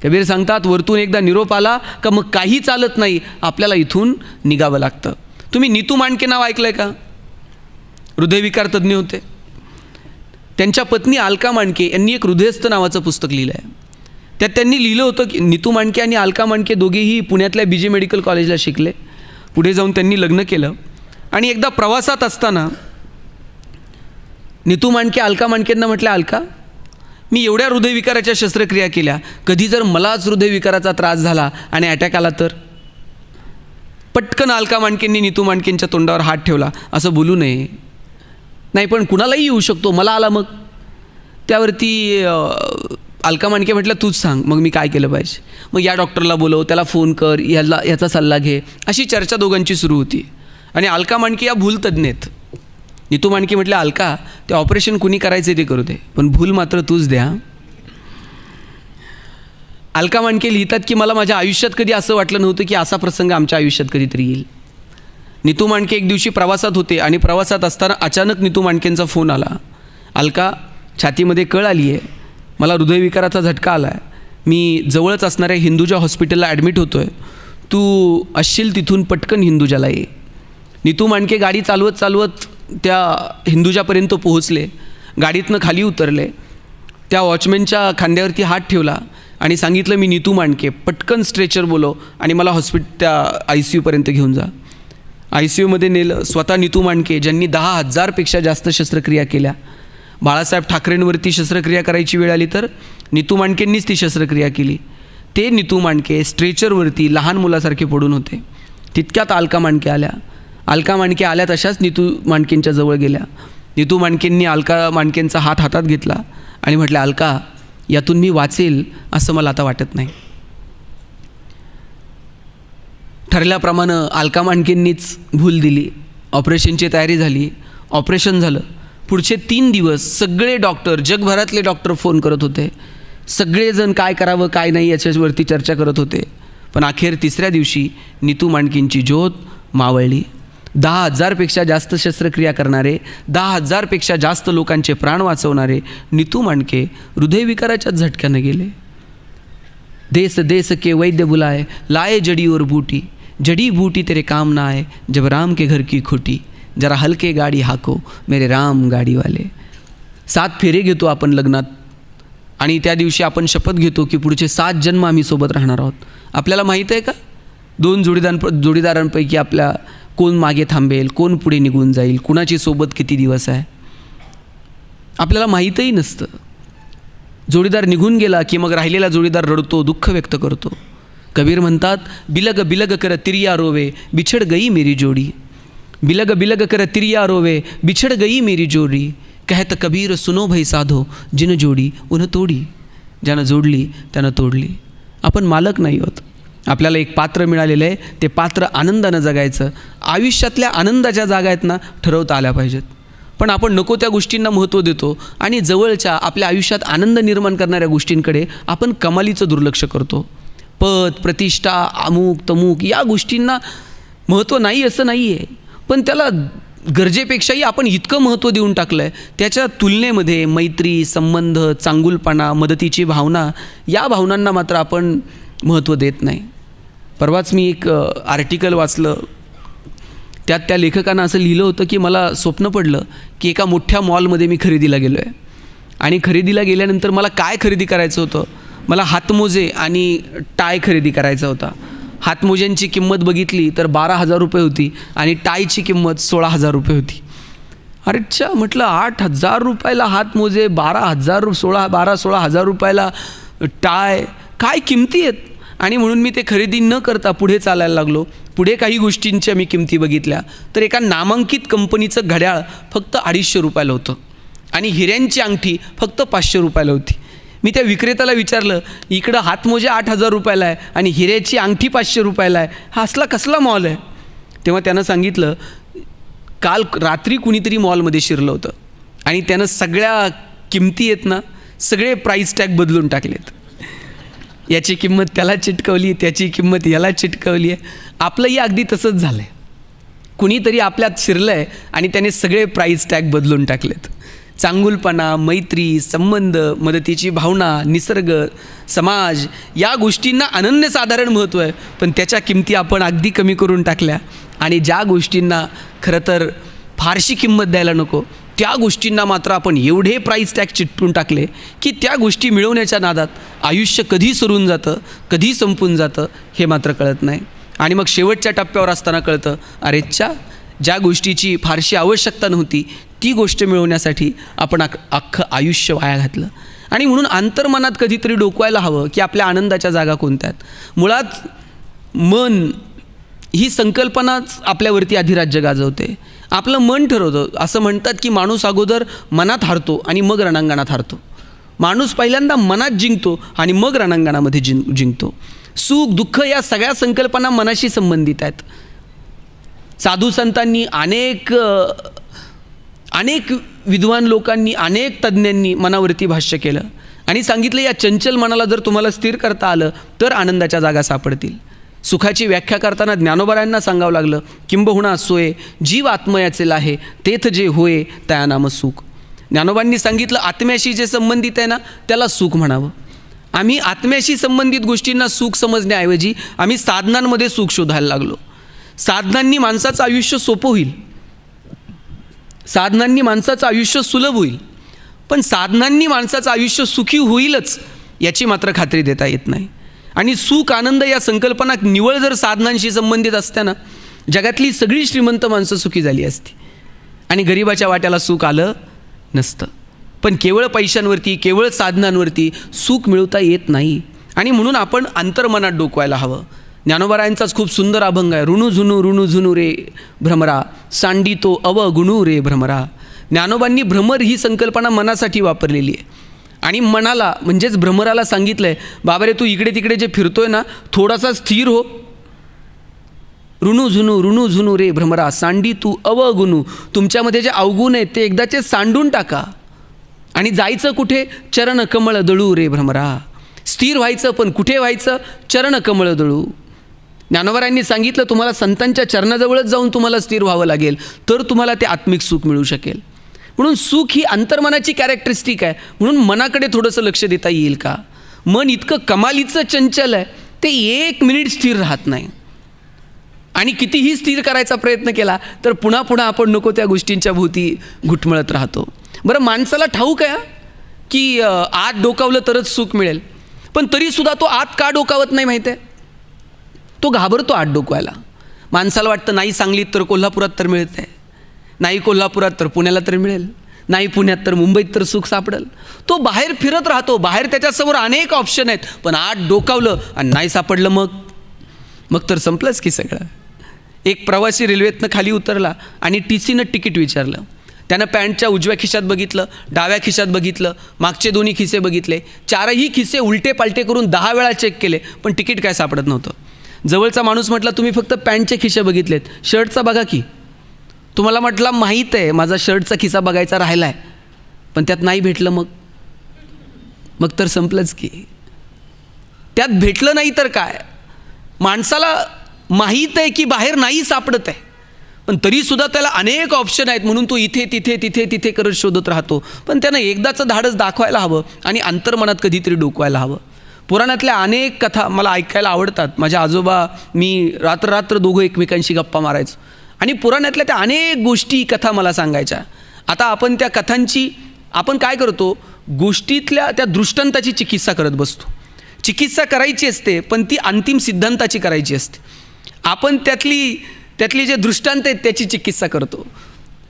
कबीर सांगतात, वरतून एकदा निरोप आला का मग काही चालत नाही. आपल्याला इथून निघावं लागतं. तुम्ही नीतू मांडके नाव ऐकलं आहे का? हृदयविकार तज्ज्ञ होते. त्यांच्या पत्नी अलका मांडके यांनी एक हृदयस्थ नावाचं पुस्तक लिहिलं आहे. त्यात त्यांनी लिहिलं होतं की नीतू मांडके आणि अलका मांडके दोघेही पुण्यातल्या BJ मेडिकल कॉलेजला शिकले. पुढे जाऊन त्यांनी लग्न केलं. आणि एकदा प्रवासात असताना नीतू मांडके अलका मांडकेंना म्हटलं, अलका, मी एवढ्या हृदयविकाराच्या शस्त्रक्रिया केल्या, कधी जर मलाच हृदयविकाराचा त्रास झाला आणि अटॅक आला तर? पटकन अलका मांडकेंनी नीतू मांडकेंच्या तोंडावर हात ठेवला. असं बोलू नये. नाही पण कुणालाही येऊ शकतो, मला आला मग. त्यावरती अलका मांडके म्हटलं, तूच सांग मग मी काय केलं पाहिजे. मग या डॉक्टरला बोलव, त्याला फोन कर, याचा सल्ला घे. अशी चर्चा दोघांची सुरू होती. आणि अलका मांडके या भूलतज्ञ आहेत. नीतू मांडके म्हटलं, अलका, ते ऑपरेशन कुणी करायचं ते करू दे, पण भूल मात्र तूच द्या. अलका मांडके लिहितात की मला माझ्या आयुष्यात कधी असं वाटलं नव्हतं की असा प्रसंग आमच्या आयुष्यात कधीतरी येईल. नीतू मांडके एक दिवशी प्रवासात होते आणि प्रवासात असताना अचानक नीतू मांडकेंचा फोन आला. अलका, छातीमध्ये कळ आली आहे, मला हृदयविकाराचा झटका आला आहे, मी जवळच असणाऱ्या हिंदुजा हॉस्पिटलला ॲडमिट होतो आहे, तू असशील तिथून पटकन हिंदुजाला ये. नीतू मांडके गाडी चालवत चालवत त्या हिंदुजापर्यंत पोहोचले. गाडीतनं खाली उतरले. त्या वॉचमॅनच्या खांद्यावरती हात ठेवला आणि सांगितलं, मी नीतू मांडके, पटकन स्ट्रेचर बोलव आणि मला त्या ICUपर्यंत घेऊन जा. ICUमध्ये नेलं. स्वतः नीतू मांडके, ज्यांनी 10,000पेक्षा जास्त शस्त्रक्रिया केल्या, बाळासाहेब ठाकरेंवरती शस्त्रक्रिया करायची वेळ आली तर नीतू मांडकेंनीच ती शस्त्रक्रिया केली. ते नीतू मांडके स्ट्रेचरवरती लहान मुलासारखे पडून होते. तितक्यात अलका मांडके आल्या. अलका मांडके आल्या तशाच नीतू मांडकेंच्या जवळ गेल्या. नीतू मांडकेंनी अलका मांडकेंचा हात हातात घेतला आणि म्हटलं, अलका, यातून मी वाचेल असं मला आता वाटत नाही. ठरल्याप्रमाणे अलका मांडकेंनीच भूल दिली. ऑपरेशनची तयारी झाली. ऑपरेशन झालं. पुढचे 3 दिवस सगळे डॉक्टर, जगभरातले डॉक्टर फोन करत होते. सगळेजण काय करावं काय नाही याच्यावरती चर्चा करत होते. पण अखेर 3ऱ्या दिवशी नीतू मांडकेंची ज्योत मावळली. 10,000पेक्षा जास्त शस्त्रक्रिया करणारे, 10,000पेक्षा जास्त लोकांचे प्राण वाचवणारे नीतू मांडके हृदयविकाराच्या झटक्यानं गेले. देश देश के वैद्य बुलाए, लाए जड़ी और बूटी, जड़ी बूटी तेरे काम ना आए, जब राम के घर की खोटी, जरा हलके गाडी हाको मेरे राम गाडीवाले. 7 फेरे घेतो आपण लग्नात आणि त्या दिवशी आपण शपथ घेतो की पुढचे 7 जन्म आम्ही सोबत राहणार आहोत. आपल्याला माहीत आहे का 2 जोडीदारांपैकी आपल्या कोण मागे थांबेल, कोण पुढे निघून जाईल, कुणाची सोबत किती दिवस आहे, आपल्याला माहीतही नसतं. जोडीदार निघून गेला की मग राहिलेला जोडीदार रडतो, दुःख व्यक्त करतो. कबीर म्हणतात, बिलग बिलग कर तिरिया रोवे, बिछड़ गई मेरी जोड़ी. बिलग बिलग कर तिरिया रोवे, बिछड़ गई मेरी जोड़ी. कहत कबीर सुनो भई साधो, जिन जोडी उन तोडी. ज्यानं जोडली त्यानं तोडली. आपण मालक नाही होत. आपल्याला एक पात्र मिळालेलं आहे, ते पात्र आनंदानं जगायचं. आयुष्यातल्या आनंदाच्या जागा आहेत ना, ठरवता आल्या पाहिजेत. पण आपण नको त्या गोष्टींना महत्त्व देतो आणि जवळच्या आपल्या आयुष्यात आनंद निर्माण करणाऱ्या गोष्टींकडे आपण कमालीचं दुर्लक्ष करतो. पद, प्रतिष्ठा, अमुक तमुक या गोष्टींना महत्त्व नाही असं नाही आहे, पण त्याला गरजेपेक्षाही आपण इतकं महत्त्व देऊन टाकलं आहे. त्याच्या तुलनेमध्ये मैत्री, संबंध, चांगुलपणा, मदतीची भावना या भावनांना मात्र आपण महत्त्व देत नाही. परवाच मी एक आर्टिकल वाचलं. त्यात त्या लेखकानं असं लिहिलं होतं की मला स्वप्न पडलं की एका मोठ्या मॉलमध्ये मी खरेदीला गेलो आहे आणि खरेदीला गेल्यानंतर मला काय खरेदी करायचं होतं, मला हातमोजे आणि टाय खरेदी करायचा होता. हातमोज्यांची किंमत बघितली तर 12,000 रुपये होती आणि टायची किंमत 16,000 रुपये होती. अरे च्छा, म्हटलं 8,000 रुपयाला हातमोजे, 12,000 रुपयाला टाय, काय किमती आहेत. आणि म्हणून मी ते खरेदी न करता पुढे चालायला लागलो. पुढे काही गोष्टींच्या मी किमती बघितल्या तर एका नामांकित कंपनीचं घड्याळ फक्त 250 रुपयाला होतं आणि हिऱ्यांची अंगठी फक्त 500 रुपयाला होती. मी त्या विक्रेत्याला विचारलं, इकडं हातमोजे 8,000 रुपयाला आहे आणि हिऱ्याची अंगठी 500 रुपयाला आहे, हा असला कसला मॉल आहे. तेव्हा त्यानं सांगितलं, काल रात्री कुणीतरी मॉलमध्ये शिरलं होतं आणि त्यानं सगळ्या किमती आहेत ना, सगळे प्राईस टॅग बदलून टाकलेत. याची किंमत त्याला चिटकवली, त्याची किंमत याला चिटकवली आहे. आपलंही अगदी तसंच झालं आहे. कुणीतरी आपल्यात शिरलं आहे आणि त्याने सगळे प्राईस टॅग बदलून टाकलेत. चांगुलपणा, मैत्री, संबंध, मदतीची भावना, निसर्ग, समाज या गोष्टींना अनन्यसाधारण महत्त्व आहे, पण त्याच्या किमती आपण अगदी कमी करून टाकल्या. आणि ज्या गोष्टींना खरं तर फारशी किंमत द्यायला नको त्या गोष्टींना मात्र आपण एवढे प्राईस टॅग चिटकून टाकले की त्या गोष्टी मिळवण्याच्या नादात आयुष्य कधी सरून जातं, कधी संपून जातं हे मात्र कळत नाही. आणि मग शेवटच्या टप्प्यावर असताना कळतं, अरेच्छा, ज्या गोष्टीची फारशी आवश्यकता नव्हती ती गोष्ट मिळवण्यासाठी आपण अख्खं आयुष्य वाया घातलं. आणि म्हणून अंतर्मनात कधीतरी डोकवायला हवं की आपल्या आनंदाच्या जागा कोणत्या आहेत. मुळात मन ही संकल्पनाच आपल्यावरती अधिराज्य गाजवते. आपलं मन ठरवतं. असं म्हणतात की माणूस अगोदर मनात हारतो आणि मग रणांगणात हारतो. माणूस पहिल्यांदा मनात जिंकतो आणि मग रणांगणामध्ये जिंकतो. सुख, दुःख या सगळ्या संकल्पना मनाशी संबंधित आहेत. साधू संतांनी, अनेक विद्वान लोकांनी, अनेक तज्ज्ञांनी मनावरती भाष्य केलं आणि सांगितलं, या चंचल मनाला जर तुम्हाला स्थिर करता आलं तर आनंदाच्या जागा सापडतील. सुखाची व्याख्या करताना ज्ञानोबरायांना सांगावं लागलं, किंबहुना सोये जीव आत्मयाचे लाहे, तेथ जे होय त्या नाम सुख. ज्ञानोबांनी सांगितलं, आत्म्याशी जे संबंधित आहे ना त्याला सुख म्हणावं. आम्ही आत्म्याशी संबंधित गोष्टींना सुख समजण्याऐवजी आम्ही साधनांमध्ये सुख शोधायला लागलो. साधनांनी माणसाचं आयुष्य सोपं होईल, साधनांनी माणसाचं आयुष्य सुलभ होईल, पण साधनांनी माणसाचं आयुष्य सुखी होईलच याची मात्र खात्री देता येत नाही. आणि सुख, आनंद या संकल्पना निवळ जर साधनांशी संबंधित असत्या ना, जगातली सगळी श्रीमंत माणसं सुखी झाली असती आणि गरिबाच्या वाट्याला सुख आलं नसतं. पण केवळ पैशांवरती, केवळ साधनांवरती सुख मिळवता येत नाही. आणि म्हणून आपण अंतर्मनात डोकवायला हवं. ज्ञानोबारायांचाच खूप सुंदर अभंग आहे, ऋणू झुनू रे भ्रमरा, सांडितो अवगुणू रे भ्रमरा. ज्ञानोबांनी भ्रमर ही संकल्पना मनासाठी वापरलेली आहे. आणि मनाला म्हणजेच भ्रमराला सांगितलं आहे, बाबा रे तू इकडे तिकडे जे फिरतोय ना, थोडासा स्थिर हो. ऋणू झुनू रे भ्रमरा, सांडी तू अवगुणू. तुमच्यामध्ये जे अवगुण आहेत ते एकदाचे सांडून टाका. आणि जायचं कुठे? चरण कमळ दळू रे भ्रमरा. स्थिर व्हायचं, पण कुठे व्हायचं? चरण कमळ दळू. ज्ञानोबारायांनी सांगितलं, तुम्हाला संतांच्या चरणाजवळच जाऊन तुम्हाला स्थिर व्हावं लागेल, तर तुम्हाला ते आत्मिक सुख मिळू शकेल. म्हणून सुख ही अंतर्मनाची कॅरेक्टरिस्टिक आहे. म्हणून मनाकडे थोडंसं लक्ष देता येईल का? मन इतकं कमालीचं चंचल आहे, ते 1 मिनिट स्थिर राहत नाही. आणि कितीही स्थिर करायचा प्रयत्न केला तर पुन्हा पुन्हा आपण नको त्या गोष्टींच्या भोवती घुटमळत राहतो. बरं, माणसाला ठाऊक आहे की आत डोकावलं तरच सुख मिळेल, पण तरीसुद्धा तो आत का डोकावत नाही माहीत आहे? तो घाबरतो आत डोकवायला. माणसाला वाटतं नाही सांगलीत तर कोल्हापुरात तर मिळत आहे, नाही कोल्हापुरात तर पुण्याला तर मिळेल, नाही पुण्यात तर मुंबईत तर सुख सापडेल. तो बाहेर फिरत राहतो, बाहेर त्याच्यासमोर अनेक ऑप्शन आहेत, पण आत डोकावलं आणि नाही सापडलं मग तर संपलंच की सगळं. एक प्रवासी रेल्वेतनं खाली उतरला आणि TCनं तिकीट विचारलं. त्यानं पॅन्टच्या उजव्या खिशात बघितलं, डाव्या खिशात बघितलं, मागचे दोन्ही खिसे बघितले, 4ही खिसे उलटे पालटे करून 10 वेळा चेक केले, पण तिकीट काय सापडत नव्हतं. जवळचा माणूस म्हटला, तुम्ही फक्त पॅन्टचे खिसे बघितलेत, शर्टचा बघा की. तुम्हाला म्हटला माहीत आहे माझा शर्टचा खिसा बघायचा राहिला आहे, पण त्यात नाही भेटलं, मग तर संपलंच की. त्यात भेटलं नाही तर काय? माणसाला माहीत आहे की बाहेर नाही सापडत आहे, पण तरीसुद्धा त्याला अनेक ऑप्शन आहेत, म्हणून तो इथे तिथे तिथे तिथे करत शोधत राहतो. पण त्यानं एकदाचं धाडस दाखवायला हवं आणि अंतर्मनात कधीतरी डोकवायला हवं. पुराणातल्या अनेक कथा मला ऐकायला आवडतात. माझ्या आजोबा, मी रात्र दोघं एकमेकांशी गप्पा मारायचो आणि पुराणातल्या त्या अनेक गोष्टी, कथा मला सांगायच्या. आता आपण त्या कथांची आपण काय करतो, गोष्टीतल्या त्या दृष्टांताची चिकित्सा करत बसतो. चिकित्सा करायची असते, पण ती अंतिम सिद्धांताची करायची असते. आपण त्यातली जे दृष्टांत आहेत त्याची चिकित्सा करतो.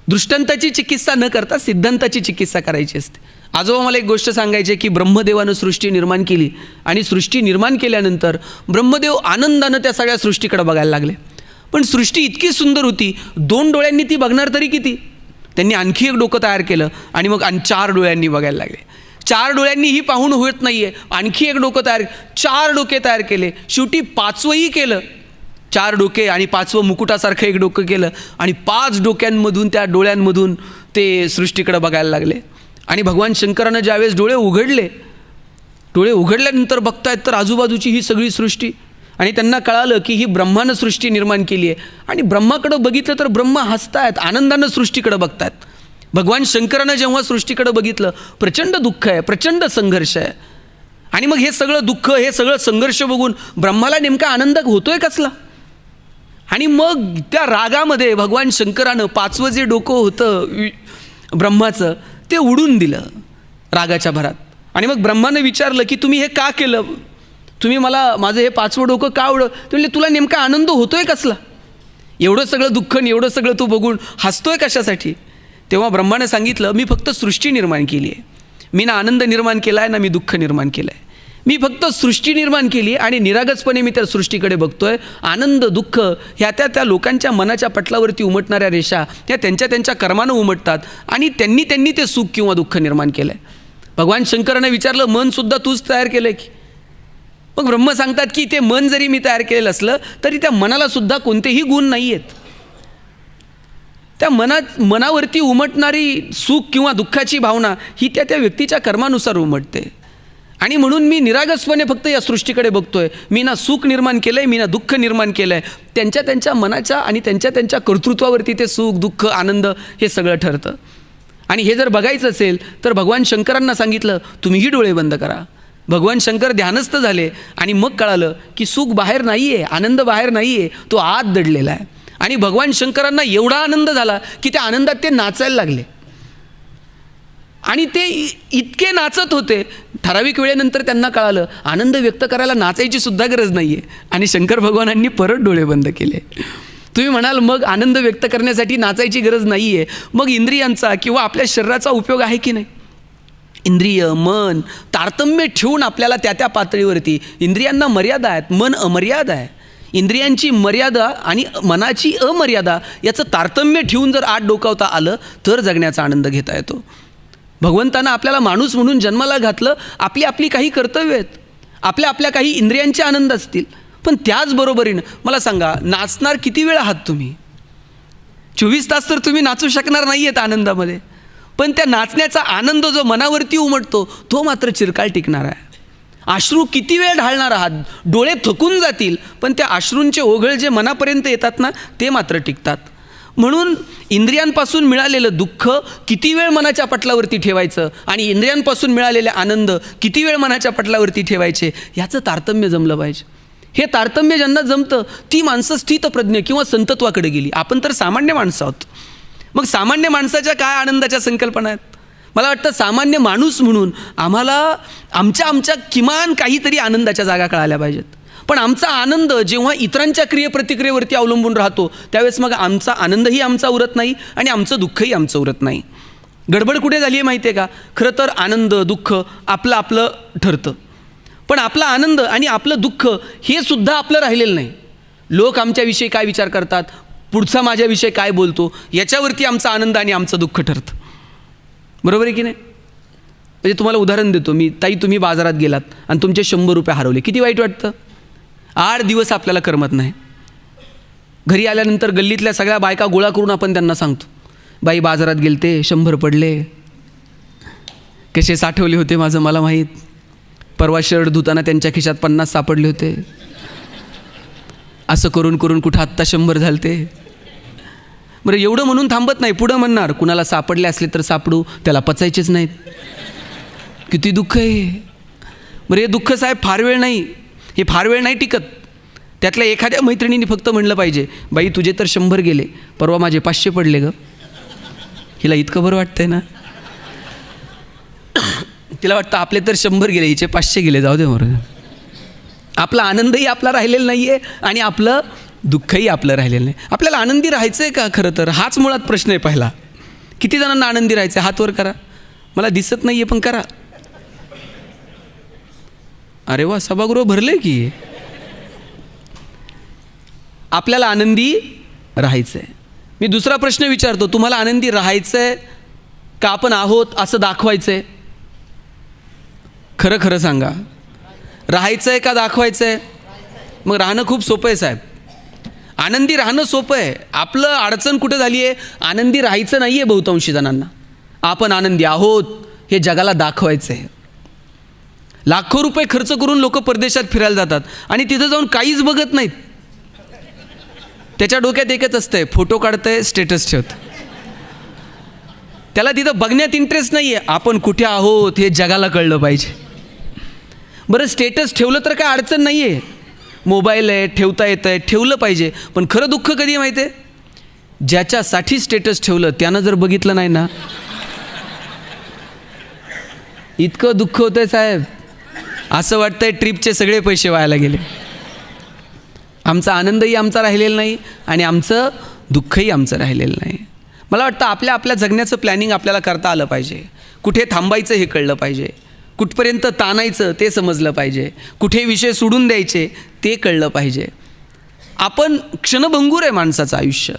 दृष्टांताची चिकित्सा न करता सिद्धांताची चिकित्सा करायची असते. आजोबा मला एक गोष्ट सांगायचे की ब्रह्मदेवानं सृष्टी निर्माण केली आणि सृष्टी निर्माण केल्यानंतर ब्रह्मदेव आनंदानं त्या सगळ्या सृष्टीकडे बघायला लागले. पण सृष्टी इतकी सुंदर होती, 2 डोळ्यांनी ती बघणार तरी किती? त्यांनी आणखी एक डोकं तयार केलं आणि मग 4 डोळ्यांनी बघायला लागले. 4 डोळ्यांनी ही पाहून होत नाही आहे, आणखी एक डोकं तयार, 4 डोके तयार केले. शेवटी 5वंही केलं. 4 डोके आणि 5वं मुकुटासारखं एक डोकं केलं आणि 5 डोक्यांमधून, त्या डोळ्यांमधून ते सृष्टीकडे बघायला लागले. आणि भगवान शंकरानं ज्यावेळेस डोळे उघडल्यानंतर बघतायत तर आजूबाजूची ही सगळी सृष्टी, आणि त्यांना कळालं की ही ब्रह्मानं सृष्टी निर्माण केली आहे. आणि ब्रह्माकडं बघितलं तर ब्रह्मा हसतायत, आनंदानं सृष्टीकडे बघतायत. भगवान शंकरानं जेव्हा सृष्टीकडे बघितलं, प्रचंड दुःख आहे, प्रचंड संघर्ष आहे. आणि मग हे सगळं दुःख, हे सगळं संघर्ष बघून ब्रह्माला नेमका आनंद होतोय कसला? आणि मग त्या रागामध्ये भगवान शंकरानं 5वं जे डोकं होतं ब्रह्माचं ते उडून दिलं रागाच्या भरात. आणि मग ब्रह्मानं विचारलं की तुम्ही हे का केलं? तुम्ही मला माझं हे 5वं डोकं का उडव? ते म्हणले, तुला नेमका आनंद होतोय कसला? एवढं सगळं दुःख आणि एवढं सगळं तू बघून हसतोय कशासाठी? तेव्हा ब्रह्मानं सांगितलं, मी फक्त सृष्टी निर्माण केली आहे. मी ना आनंद निर्माण केला आहे, ना मी दुःख निर्माण केलं आहे. मी फक्त सृष्टी निर्माण केली आणि निरागसपणे मी त्या सृष्टीकडे बघतोय. आनंद दुःख ह्या त्या लोकांच्या मनाच्या पटलावरती उमटणाऱ्या रेषा त्या त्यांच्या कर्मानं उमटतात आणि त्यांनी ते सुख किंवा दुःख निर्माण केलं आहे. भगवान शंकरानं विचारलं, मनसुद्धा तूच तयार केलं आहे की? मग ब्रह्म सांगतात की ते मन जरी मी तयार केलेलं असलं तरी त्या मनालासुद्धा कोणतेही गुण नाही आहेत. त्या मनावरती उमटणारी सुख किंवा दुःखाची भावना ही त्या व्यक्तीच्या कर्मानुसार उमटते. आणि म्हणून मी निरागसपणे फक्त या सृष्टीकडे बघतोय. मी ना सुख निर्माण केलं आहे, मी ना दुःख निर्माण केलं आहे. त्यांच्या मनाच्या आणि त्यांच्या कर्तृत्वावरती ते सुख दुःख आनंद हे सगळं ठरतं. आणि हे जर बघायचं असेल तर भगवान शंकरांना सांगितलं, तुम्हीही डोळे बंद करा. भगवान शंकर ध्यानस्थ झाले आणि मग कळालं की सुख बाहेर नाही आहे, आनंद बाहेर नाही आहे, तो आत दडलेला आहे. आणि भगवान शंकरांना एवढा आनंद झाला की त्या आनंदात ते नाचायला लागले. आणि ते इतके नाचत होते, ठराविक वेळेनंतर त्यांना कळालं आनंद व्यक्त करायला नाचायची सुद्धा गरज नाही आहे. आणि शंकर भगवानांनी परत डोळे बंद केले. तुम्ही म्हणाल मग आनंद व्यक्त करण्यासाठी नाचायची गरज नाही आहे, मग इंद्रियांचा किंवा आपल्या शरीराचा उपयोग आहे की नाही? इंद्रिय मन तारतम्य ठेवून आपल्याला त्या त्या पातळीवरती, इंद्रियांना मर्यादा आहेत, मन अमर्याद आहे, इंद्रियांची मर्यादा आणि मनाची अमर्यादा याचं तारतम्य ठेवून जर आत डोकावता आलं तर जगण्याचा आनंद घेता येतो. भगवंतानं आपल्याला माणूस म्हणून जन्माला घातलं, आपली आपली काही कर्तव्य आहेत, आपल्या काही इंद्रियांचे आनंद असतील, पण त्याचबरोबरीनं मला सांगा, नाचणार किती वेळ आहात तुम्ही? 24 तास तर तुम्ही नाचू शकणार नाही आहेत आनंदामध्ये, पण त्या नाचण्याचा आनंद जो मनावरती उमटतो तो मात्र चिरकाल टिकणार आहे. अश्रू किती वेळ ढाळणार आहात, डोळे थकून जातील, पण त्या अश्रूंचे ओघळ जे मनापर्यंत येतात ना ते मात्र टिकतात. म्हणून इंद्रियांपासून मिळालेलं दुःख किती वेळ मनाच्या पटलावरती ठेवायचं आणि इंद्रियांपासून मिळालेले आनंद किती वेळ मनाच्या पटलावरती ठेवायचे याचं तारतम्य जमलं पाहिजे. हे तारतम्य ज्यांना जमतं ती माणसं स्थितप्रज्ञ किंवा संतत्वाकडे गेली. आपण तर सामान्य माणसं आहोत. मग सामान्य माणसाच्या काय आनंदाच्या संकल्पना आहेत? मला वाटतं सामान्य माणूस म्हणून आम्हाला आमच्या किमान काहीतरी आनंदाच्या जागा कळाल्या पाहिजेत. पण आमचा आनंद जेव्हा इतरांच्या क्रियेप्रतिक्रियेवरती अवलंबून राहतो त्यावेळेस मग आमचा आनंदही आमचा उरत नाही आणि आमचं दुःखही आमचं उरत नाही. गडबड कुठे झाली आहे माहिती आहे का? खरं तर आनंद दुःख आपलं ठरतं, पण आपला आनंद आणि आपलं दुःख हे सुद्धा आपलं राहिलेलं नाही. लोक आमच्याविषयी काय विचार करतात, पुढचा माझ्याविषयी काय बोलतो, याच्यावरती आमचा आनंद आणि आमचं दुःख ठरतं. बरोबर आहे की नाही? म्हणजे तुम्हाला उदाहरण देतो मी. ताई, तुम्ही बाजारात गेलात आणि तुमचे 100 रुपये हरवले, किती वाईट वाटतं? 8 दिवस आपल्याला करमत नाही. घरी आल्यानंतर गल्लीतल्या सगळ्या बायका गोळा करून आपण त्यांना सांगतो, बाई बाजारात गेलते, 100 पडले, कसे साठवले होते माझं मला माहीत, परवा शर्ट धुताना त्यांच्या खिशात 50 सापडले होते, असं करून करून कुठं आत्ता 100 झालते. बरं, एवढं म्हणून थांबत नाही, पुढं म्हणणार कुणाला सापडले असले तर सापडू, त्याला पचायचेच नाहीत. किती दुःख आहे. बरं, हे दुःख साहेब फार वेळ नाही, हे फार वेळ नाही टिकत. त्यातल्या एखाद्या मैत्रिणीने फक्त म्हणलं पाहिजे, बाई तुझे तर 100 गेले, परवा माझे 500 पडले ग. हिला इतकं बरं वाटतंय ना, तिला वाटतं आपले तर 100 गेले, हिचे 500 गेले, जाऊ दे बरं. आपला आनंदही आपला राहिलेला नाही आहे आणि आपलं दुःखही आपलं राहिलेलं नाही. आपल्याला आनंदी राहायचं आहे का? खरं तर हाच मुळात प्रश्न आहे पहिला. किती जणांना आनंदी राहायचं आहे? हात वर करा. मला दिसत नाही आहे पण करा. अरे वा, सभागृह भरले की. आपल्याला आनंदी राहायचं आहे. मी दुसरा प्रश्न विचारतो, तुम्हाला आनंदी राहायचं आहे का आपण आहोत असं दाखवायचं आहे? खरं खरं सांगा, राहायचं आहे का दाखवायचं आहे? मग राहणं खूप सोपं आहे साहेब. आनंदी राहणं सोपं आहे. आपलं अडचण कुठं झाली आहे? आनंदी राहायचं नाही आहे बहुतांशी जणांना. आपण आनंदी आहोत हे जगाला दाखवायचं आहे. लाखो रुपये खर्च करून लोक परदेशात फिरायला जातात आणि तिथं जाऊन काहीच बघत नाहीत. त्याच्या डोक्यात एकच असतंय, फोटो काढतंय, स्टेटस ठेवतं. त्याला तिथं बघण्यात इंटरेस्ट नाही आहे, आपण कुठे आहोत हे जगाला कळलं पाहिजे. बरं, स्टेटस ठेवलं तर काय अडचण नाही आहे, मोबाईल आहे, ठेवता येतं आहे, ठेवलं पाहिजे. पण खरं दुःख कधी माहिती आहे? ज्याच्यासाठी स्टेटस ठेवलं त्यानं जर बघितलं नाही ना, इतकं दुःख होतं आहे साहेब. असं वाटतंय ट्रिपचे सगळे पैसे वायाला गेले. आमचा आनंदही आमचा राहिलेला नाही आणि आमचं दुःखही आमचं राहिलेलं नाही. मला वाटतं आपल्या जगण्याचं प्लॅनिंग आपल्याला करता आलं पाहिजे. कुठे थांबायचं हे कळलं पाहिजे, कुठपर्यंत ताणायचं ते समजलं पाहिजे, कुठे विषय सोडून द्यायचे ते कळलं पाहिजे. आपण क्षणभंगूर आहे माणसाचं आयुष्य.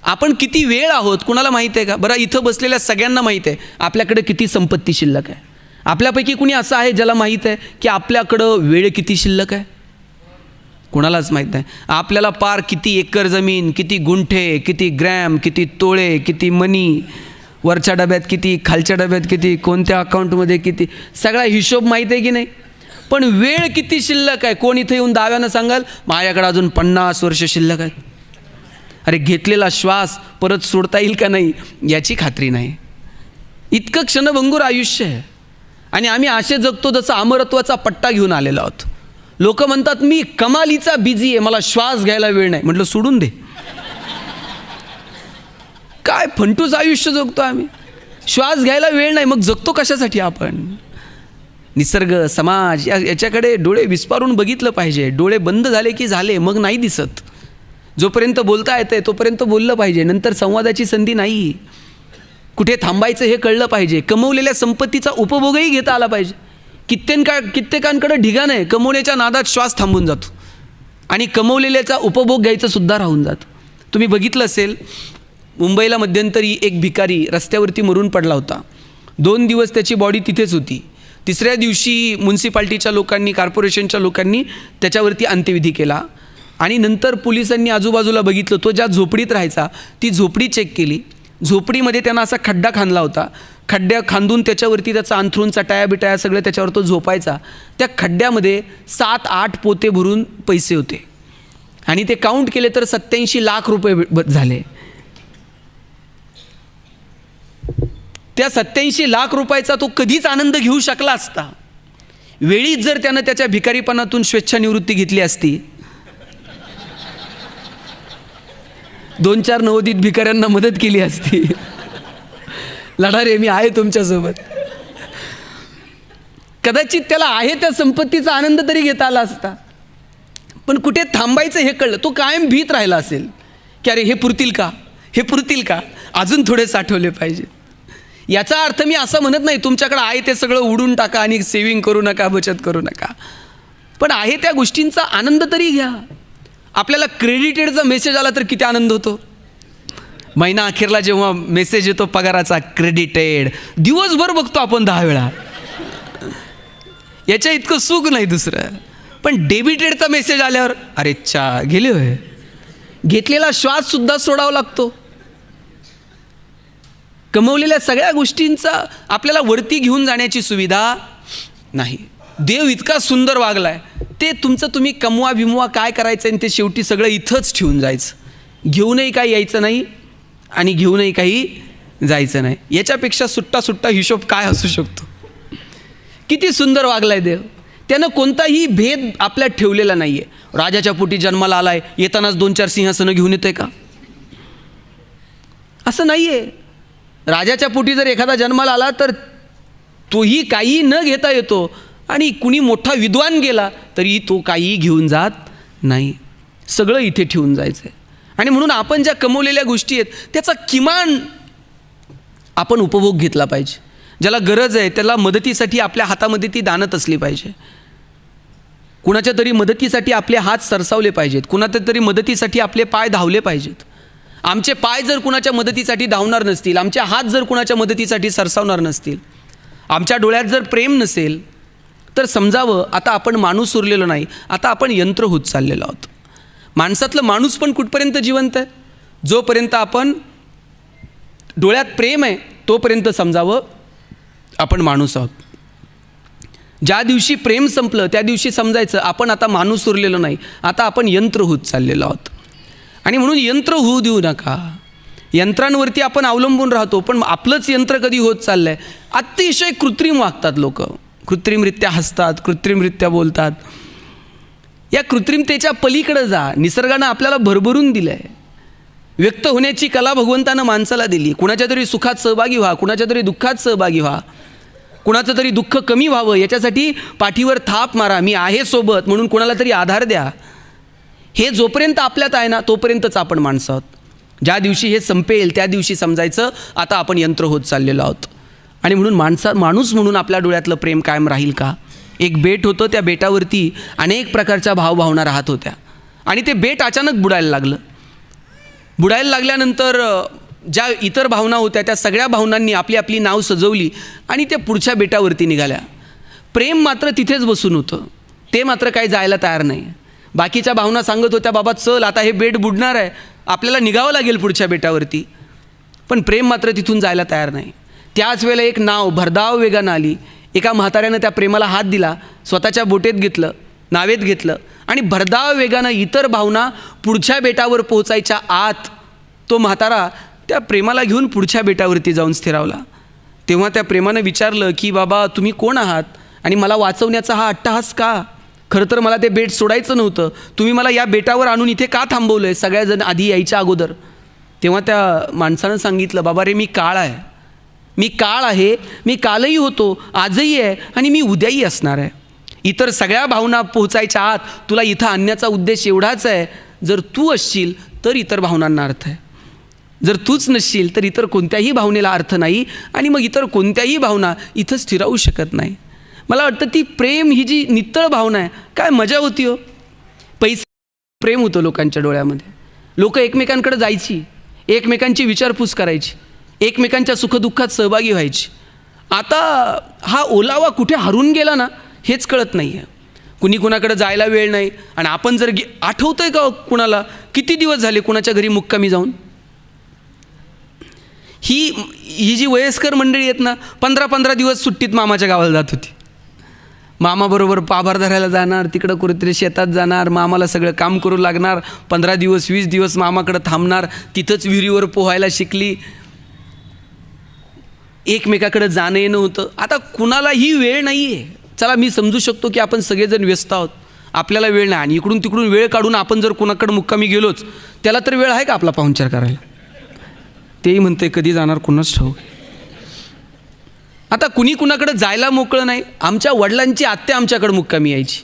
आपण किती वेळ आहोत कुणाला माहीत आहे का? बरं, इथं बसलेल्या सगळ्यांना माहीत आहे आपल्याकडे किती संपत्ती शिल्लक आहे. आपल्यापैकी कुणी असं आहे ज्याला माहीत आहे की आपल्याकडं वेळ किती शिल्लक आहे? कुणालाच माहीत नाही. आपल्याला पार किती एकर जमीन, किती गुंठे, किती ग्रॅम, किती तोळे, किती मनी, वरच्या डब्यात किती, खालच्या डब्यात किती, कोणत्या अकाउंटमध्ये किती, सगळा हिशोब माहीत आहे की नाही? पण वेळ किती शिल्लक आहे? कोण इथं येऊन दाव्यानं सांगाल माझ्याकडे अजून 50 वर्ष शिल्लक आहेत? अरे, घेतलेला श्वास परत सोडता येईल का नाही याची खात्री नाही. इतकं क्षणभंगूर आयुष्य आहे आणि आम्ही असे जगतो जसं अमरत्वाचा पट्टा घेऊन आलेलो आहोत. लोक म्हणतात मी कमालीचा बिझी आहे, मला श्वास घ्यायला वेळ नाही. म्हटलं सोडून दे. काय फंटूच आयुष्य जगतो आम्ही. श्वास घ्यायला वेळ नाही, मग जगतो कशासाठी आपण? निसर्ग, समाज याच्याकडे डोळे विस्पारून बघितलं पाहिजे. डोळे बंद झाले की झाले, मग नाही दिसत. जोपर्यंत बोलता येतंय तोपर्यंत बोललं पाहिजे, नंतर संवादाची संधी नाही. कुठे थांबायचं हे कळलं पाहिजे. कमवलेल्या संपत्तीचा उपभोगही घेता आला पाहिजे. कित्येकांकडे ढिगाण आहे, कमवण्याच्या नादात श्वास थांबून जातो आणि कमवलेल्याचा उपभोग घ्यायचं सुद्धा राहून जातं. तुम्ही बघितलं असेल, मुंबईला मध्यंतरी एक भिकारी रस्त्यावरती मरून पडला होता. 2 दिवस त्याची बॉडी तिथेच होती. 3ऱ्या दिवशी म्युन्सिपाल्टीच्या लोकांनी, कॉर्पोरेशनच्या लोकांनी त्याच्यावरती अंत्यविधी केला आणि नंतर पोलिसांनी आजूबाजूला बघितलं. तो ज्या झोपडीत राहायचा ती झोपडी चेक केली. झोपडीमध्ये त्यांना असा खड्डा खांदला होता. खड्ड्या खांदून त्याच्यावरती त्याचा अंथरूण, चटाया बिटाया सगळं त्याच्यावर तो झोपायचा. त्या खड्ड्यामध्ये 7-8 पोते भरून पैसे होते आणि ते काउंट केले तर 87 लाख रुपये झाले. त्या 87 लाख रुपयाचा तो कधीच आनंद घेऊ शकला असता. वेळीच जर त्यानं त्याच्या भिकारीपणातून स्वेच्छानिवृत्ती घेतली असती, 2-4 नवोदित भिकाऱ्यांना मदत केली असती. लढा रे, मी आहे तुमच्यासोबत, कदाचित त्याला आहे त्या संपत्तीचा आनंद तरी घेता आला असता. पण कुठे थांबायचं हे कळलं. तो कायम भीत राहिला असेल की अरे हे पुरतील का, हे पुरतील का, अजून थोडे साठवले पाहिजे. याचा अर्थ मी असं म्हणत नाही तुमच्याकडे आहे ते सगळं उडून टाका आणि सेव्हिंग करू नका, बचत करू नका. पण आहे त्या गोष्टींचा आनंद तरी घ्या. आपल्याला क्रेडिटेडचा मेसेज आला तर किती आनंद होतो. महिना अखेरला जेव्हा मेसेज येतो पगाराचा, क्रेडिटेड, दिवसभर बघतो आपण 10 वेळा. याच्या इतकं सुख नाही दुसरं. पण डेबिटेडचा मेसेज आल्यावर अरे चा गेले होय, घेतलेला श्वास सुद्धा सोडावा लागतो. कमवलेल्या सगळ्या गोष्टींचा आपल्याला वरती घेऊन जाण्याची सुविधा नाही. देव इतका सुंदर वागलाय, ते तुमचं तुम्ही कमवा बिमवा काय करायचं आणि ते शेवटी सगळं इथंच ठेवून जायचं. घेऊनही काही यायचं नाही आणि घेऊनही काही जायचं नाही. याच्यापेक्षा सुट्टा हिशोब काय असू शकतो. किती सुंदर वागलाय देव. त्यानं कोणताही भेद आपल्यात ठेवलेला नाही आहे. राजाच्या पोटी जन्माला आलाय, येतानाच 2-4 सिंहासनं घेऊन येतोय का? असं नाही आहे. राजाच्या पोटी जर एखादा जन्माला आला तर तोही काही न घेता येतो आणि कुणी मोठा विद्वान गेला तरी तो काही घेऊन जात नाही. सगळं इथे ठेवून जायचं आहे. आणि म्हणून आपण ज्या कमवलेल्या गोष्टी आहेत त्याचा किमान आपण उपभोग घेतला पाहिजे. ज्याला गरज आहे त्याला मदतीसाठी आपल्या हातामध्ये ती दानत असली पाहिजे. कुणाच्या तरी मदतीसाठी आपले हात सरसावले पाहिजेत. कुणाच्या तरी मदतीसाठी आपले पाय धावले पाहिजेत. आमचे पाय जर कुणाच्या मदतीसाठी धावणार नसतील, आमचे हात जर कुणाच्या मदतीसाठी सरसावणार नसतील, आमच्या डोळ्यात जर प्रेम नसेल तर समजावं आता आपण माणूस उरलेलो नाही, आता आपण यंत्र होत चाललेलो आहोत. माणसातलं माणूस पण कुठपर्यंत जिवंत आहे? जोपर्यंत आपण डोळ्यात प्रेम आहे तोपर्यंत समजावं आपण माणूस आहोत. ज्या दिवशी प्रेम संपलं त्या दिवशी समजायचं आपण आता माणूस उरलेलो नाही, आता आपण यंत्र होत चाललेलो आहोत. आणि म्हणून यंत्र होऊ देऊ नका. यंत्रांवरती आपण अवलंबून राहतो, पण आपलंच यंत्र कधी होत चाललं आहे. अतिशय कृत्रिम वागतात लोक, कृत्रिमरित्या हसतात, कृत्रिमरित्या बोलतात. या कृत्रिमतेच्या पलीकडे जा. निसर्गानं आपल्याला भरभरून दिलं आहे. व्यक्त होण्याची कला भगवंतानं माणसाला दिली. कुणाच्या तरी सुखात सहभागी व्हा, कुणाच्या तरी दुःखात सहभागी व्हा, कुणाचं तरी दुःख कमी व्हावं याच्यासाठी पाठीवर थाप मारा, मी आहे सोबत म्हणून कुणाला तरी आधार द्या. हे जोपर्यंत आपल्यात आहे ना तोपर्यंतच आपण माणसं आहोत. ज्या दिवशी हे संपेल त्या दिवशी समजायचं आता आपण यंत्र होत चाललेलो आहोत. आणि म्हणून माणूस म्हणून आपल्या डोळ्यातलं प्रेम कायम राहील का? एक बेट होतं, त्या बेटावरती अनेक प्रकारच्या भावभावना राहत होत्या आणि ते बेट अचानक बुडायला लागलं. बुडायला लागल्यानंतर ज्या इतर भावना होत्या त्या सगळ्या भावनांनी आपली आपली नाव सजवली आणि त्या पुढच्या बेटावरती निघाल्या. प्रेम मात्र तिथेच बसून होतं, ते मात्र काही जायला तयार नाही. बाकीच्या भावना सांगत होत्या बाबा चल आता हे बेट बुडणार आहे, आपल्याला निघावं लागेल पुढच्या बेटावरती. पण प्रेम मात्र तिथून जायला तयार नाही. त्याच वेळेला एक नाव भरधाव वेगानं आली. एका म्हाताऱ्यानं त्या प्रेमाला हात दिला, स्वतःच्या बोटेत घेतलं, नावेत घेतलं आणि भरधाव वेगानं इतर भावना पुढच्या बेटावर पोहोचायच्या आत तो म्हातारा त्या प्रेमाला घेऊन पुढच्या बेटावरती जाऊन स्थिरावला. तेव्हा त्या प्रेमानं विचारलं की बाबा तुम्ही कोण आहात आणि मला वाचवण्याचा हा अट्टहास का? खरं तर मला ते बेट सोडायचं नव्हतं, तुम्ही मला या बेटावर आणून इथे का थांबवलं आहे सगळ्याजण आधी यायच्या अगोदर? तेव्हा त्या माणसानं सांगितलं बाबा रे मी काळ आहे, मी काळ आहे, मी कालही होतो, आजही आहे आणि मी उद्याही असणार आहे. इतर सगळ्या भावना पोहोचायच्या आत तुला इथं आणण्याचा उद्देश एवढाच आहे, जर तू असशील तर इतर भावनांना अर्थ आहे. जर तूच नसशील तर इतर कोणत्याही भावनेला अर्थ नाही आणि मग इतर कोणत्याही भावना इथं स्थिरावू शकत नाही. मला वाटतं ती प्रेम ही जी नित्तळ भावना आहे, काय मजा होती हो. पैसे प्रेम होतं लोकांच्या डोळ्यामध्ये. लोक एकमेकांकडे जायची, एकमेकांची विचारपूस करायची, एकमेकांच्या सुखदुःखात सहभागी व्हायची. आता हा ओलावा कुठे हरून गेला ना हेच कळत नाही आहे. कुणी कुणाकडे जायला वेळ नाही. आणि आपण जर आठवतं आहे का कुणाला किती दिवस झाले कुणाच्या घरी मुक्कामी जाऊन? ही जी वयस्कर मंडळी आहेत ना, 15-15 दिवस सुट्टीत मामाच्या गावाला जात होती. मामाबरोबर पाभार धरायला जाणार, तिकडं कुठेतरी शेतात जाणार, मामाला सगळं काम करू लागणार, 15 दिवस 20 दिवस मामाकडं थांबणार, तिथंच विहिरीवर पोहायला शिकली, एकमेकाकडे जाणं येणं होतं. आता कुणालाही वेळ नाही आहे. चला मी समजू शकतो की आपण सगळेजण व्यस्त आहोत, आपल्याला वेळ नाही, आणि इकडून तिकडून वेळ काढून आपण जर कुणाकडे मुक्कामी गेलोच, त्याला तर वेळ आहे का आपला पाहुणचार करायला? तेही म्हणते कधी जाणार कुणाच ठाऊक. आता कुणी कुणाकडे जायला मोकळं नाही. आमच्या वडिलांची आत्या आमच्याकडे मुक्कामी यायची.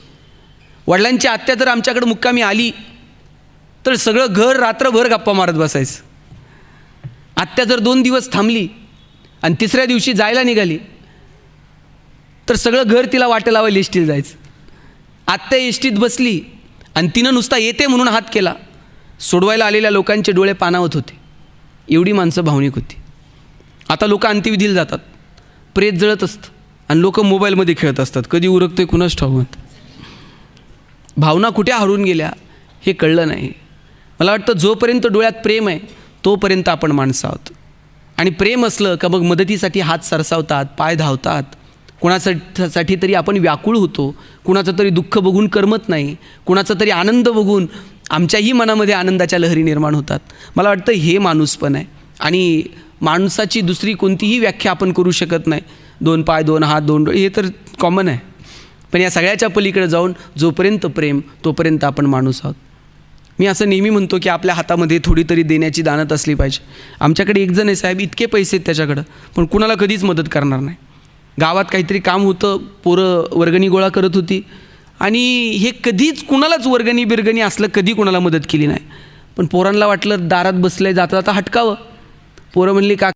वडिलांची आत्या जर आमच्याकडे मुक्कामी आली तर सगळं घर रात्रभर गप्पा मारत बसायचं. आत्या जर 2 दिवस थांबली आणि तिसऱ्या दिवशी जायला निघाली तर सगळं घर तिला वाटे लावायला एसटीला जायचं. आत्या एसटीत बसली आणि तिनं नुसता येते म्हणून हात केला, सोडवायला आलेल्या लोकांचे डोळे पाणावत होते. एवढी माणसं भावनिक होती. आता लोक अंत्यविधीला जातात, प्रेत जळत असतं आणि लोक मोबाईलमध्ये खेळत असतात. कधी उरकते कुणाच ठाऊक. भावना कुठे हरून गेल्या हे कळलं नाही. मला वाटतं जोपर्यंत डोळ्यात प्रेम आहे तोपर्यंत आपण माणसं आहोत. आणि प्रेम असलं का मग मदतीसाठी हात सरसावतात, पाय धावतात, कुणासाठी तरी आपण व्याकुळ होतो, कुणाचं तरी दुःख बघून करमत नाही, कुणाचा तरी आनंद बघून आमच्याही मनामध्ये आनंदाच्या लहरी निर्माण होतात. मला वाटतं हे माणूसपण आहे. आणि माणसाची दुसरी कोणतीही व्याख्या आपण करू शकत नाही. 2 पाय 2 हात 2 डोळे हे तर कॉमन आहे. पण या सगळ्याच्या पलीकडे जाऊन जोपर्यंत प्रेम तोपर्यंत आपण माणूस आहोत. मी असं नेहमी म्हणतो की आपल्या हातामध्ये थोडी तरी देण्याची दानत असली पाहिजे. आमच्याकडे एक जण आहे साहेब, इतके पैसे आहेत त्याच्याकडं, पण कुणाला कधीच मदत करणार नाही. गावात काहीतरी काम होतं, पोरं वर्गणी गोळा करत होती आणि हे कधीच कुणालाच वर्गणी बिरगणी असलं कधी कुणाला मदत केली नाही. पण पोरांना वाटलं दारात बसलं जाता जाता हटकावं. पोरं म्हणली का